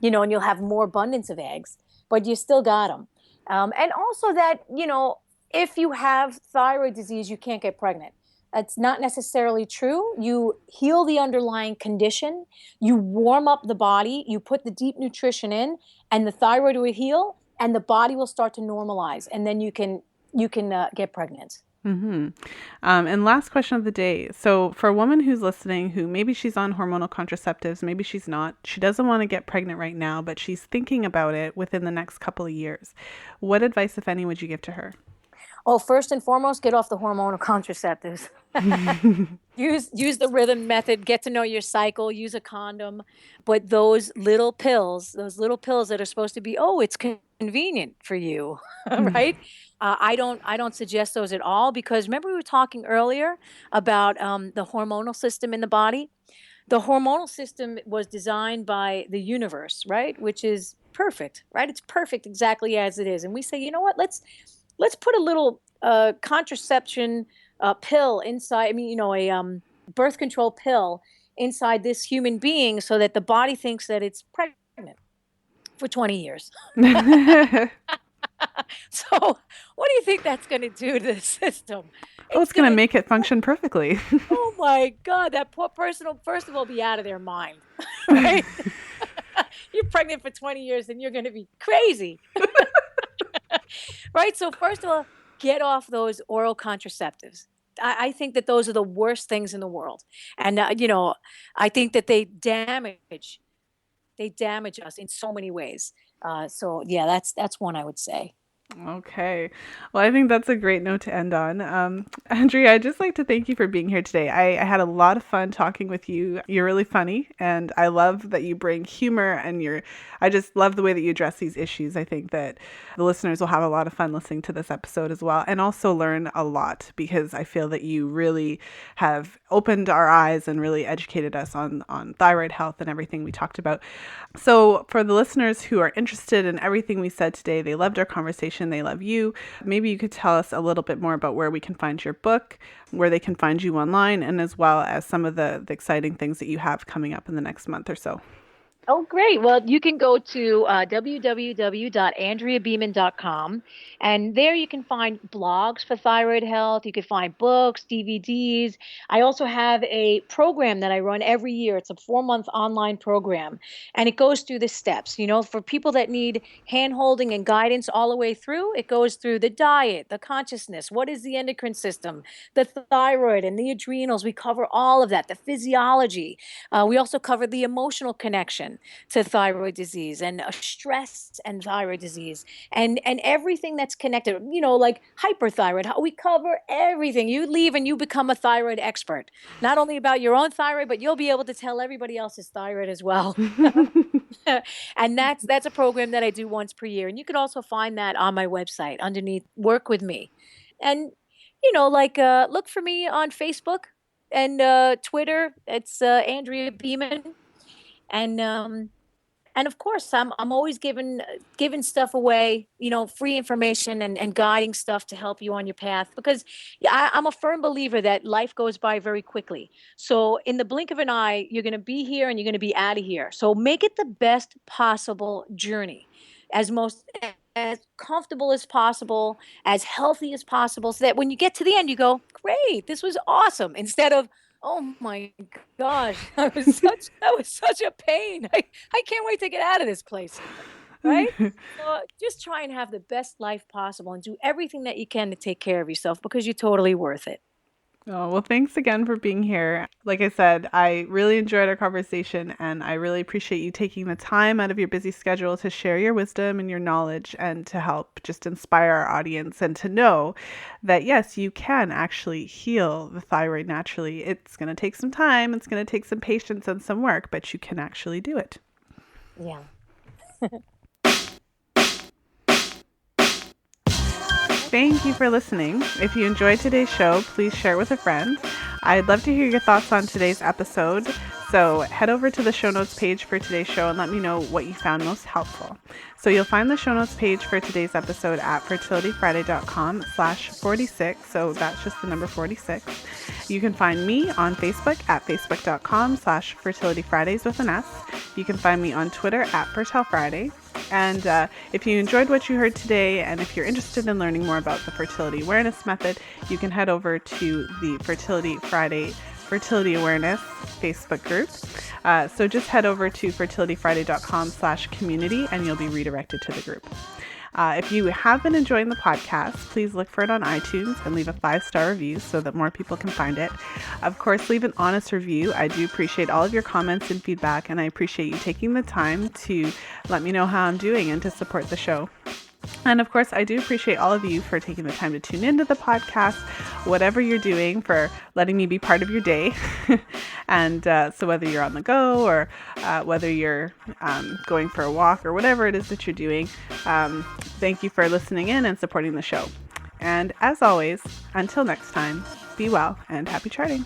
and you'll have more abundance of eggs, but you still got them. And also that, if you have thyroid disease, you can't get pregnant. That's not necessarily true. You heal the underlying condition, you warm up the body, you put the deep nutrition in, and the thyroid will heal, and the body will start to normalize, and then you can get pregnant. Mm-hmm. And last question of the day. So for a woman who's listening, who maybe she's on hormonal contraceptives, maybe she's not, she doesn't want to get pregnant right now, but she's thinking about it within the next couple of years. What advice, if any, would you give to her? Oh, first and foremost, get off the hormonal contraceptives. Use the rhythm method, get to know your cycle, use a condom. But those little pills that are supposed to be, it's convenient for you, right? I don't suggest those at all, because remember we were talking earlier about the hormonal system in the body. The hormonal system was designed by the universe, right? Which is perfect, right? It's perfect exactly as it is. And we say, you know what? Let's put a little contraception pill inside. I mean, a birth control pill inside this human being, so that the body thinks that it's pregnant for 20 years. So, what do you think that's going to do to the system? It's going to make it function perfectly. Oh my God, that poor person will, first of all, be out of their mind, right? You're pregnant for 20 years and you're going to be crazy. Right? So first of all, get off those oral contraceptives. I think that those are the worst things in the world. And, I think that they damage us in so many ways. So yeah, that's one I would say. Okay. Well, I think that's a great note to end on. Andrea, I'd just like to thank you for being here today. I had a lot of fun talking with you. You're really funny, and I love that you bring humor, and I just love the way that you address these issues. I think that the listeners will have a lot of fun listening to this episode as well, and also learn a lot, because I feel that you really have opened our eyes and really educated us on thyroid health and everything we talked about. So for the listeners who are interested in everything we said today, they loved our conversation, they love you, maybe you could tell us a little bit more about where we can find your book, where they can find you online, and as well as some of the exciting things that you have coming up in the next month or so. Oh, great. Well, you can go to www.andreabeaman.com, and there you can find blogs for thyroid health. You can find books, DVDs. I also have a program that I run every year. It's a 4-month online program, and it goes through the steps. For people that need hand-holding and guidance all the way through, it goes through the diet, the consciousness, what is the endocrine system, the thyroid and the adrenals. We cover all of that, the physiology. We also cover the emotional connection to thyroid disease, and stress and thyroid disease, and everything that's connected, like hyperthyroid. We cover everything. You leave and you become a thyroid expert, not only about your own thyroid, but you'll be able to tell everybody else's thyroid as well. And that's a program that I do once per year. And you can also find that on my website underneath Work With Me. And, look for me on Facebook. and Twitter. It's Andrea Beaman, and and of course I'm always giving stuff away, free information and guiding stuff to help you on your path, because I'm a firm believer that life goes by very quickly. So in the blink of an eye, you're going to be here and you're going to be out of here. So make it the best possible journey, as comfortable as possible, as healthy as possible, so that when you get to the end, you go, great, this was awesome. Instead of, oh my gosh, that was such a pain. I can't wait to get out of this place. Right? So just try and have the best life possible and do everything that you can to take care of yourself, because you're totally worth it. Oh, well, thanks again for being here. Like I said, I really enjoyed our conversation, and I really appreciate you taking the time out of your busy schedule to share your wisdom and your knowledge and to help just inspire our audience and to know that, yes, you can actually heal the thyroid naturally. It's going to take some time, it's going to take some patience and some work, but you can actually do it. Yeah. Thank you for listening. If you enjoyed today's show, please share it with a friend. I'd love to hear your thoughts on today's episode. So head over to the show notes page for today's show and let me know what you found most helpful. So you'll find the show notes page for today's episode at fertilityfriday.com/46. So that's just the number 46. You can find me on Facebook at facebook.com/fertilityfridays with an S. You can find me on Twitter at fertilefriday. And if you enjoyed what you heard today, and if you're interested in learning more about the fertility awareness method, you can head over to the Fertility Friday Fertility Awareness Facebook group. So just head over to fertilityfriday.com/community and you'll be redirected to the group. If you have been enjoying the podcast, please look for it on iTunes and leave a 5-star review so that more people can find it. Of course, leave an honest review. I do appreciate all of your comments and feedback, and I appreciate you taking the time to let me know how I'm doing and to support the show. And of course, I do appreciate all of you for taking the time to tune into the podcast, whatever you're doing, for letting me be part of your day. And so whether you're on the go or whether you're going for a walk or whatever it is that you're doing, thank you for listening in and supporting the show. And as always, until next time, be well and happy charting.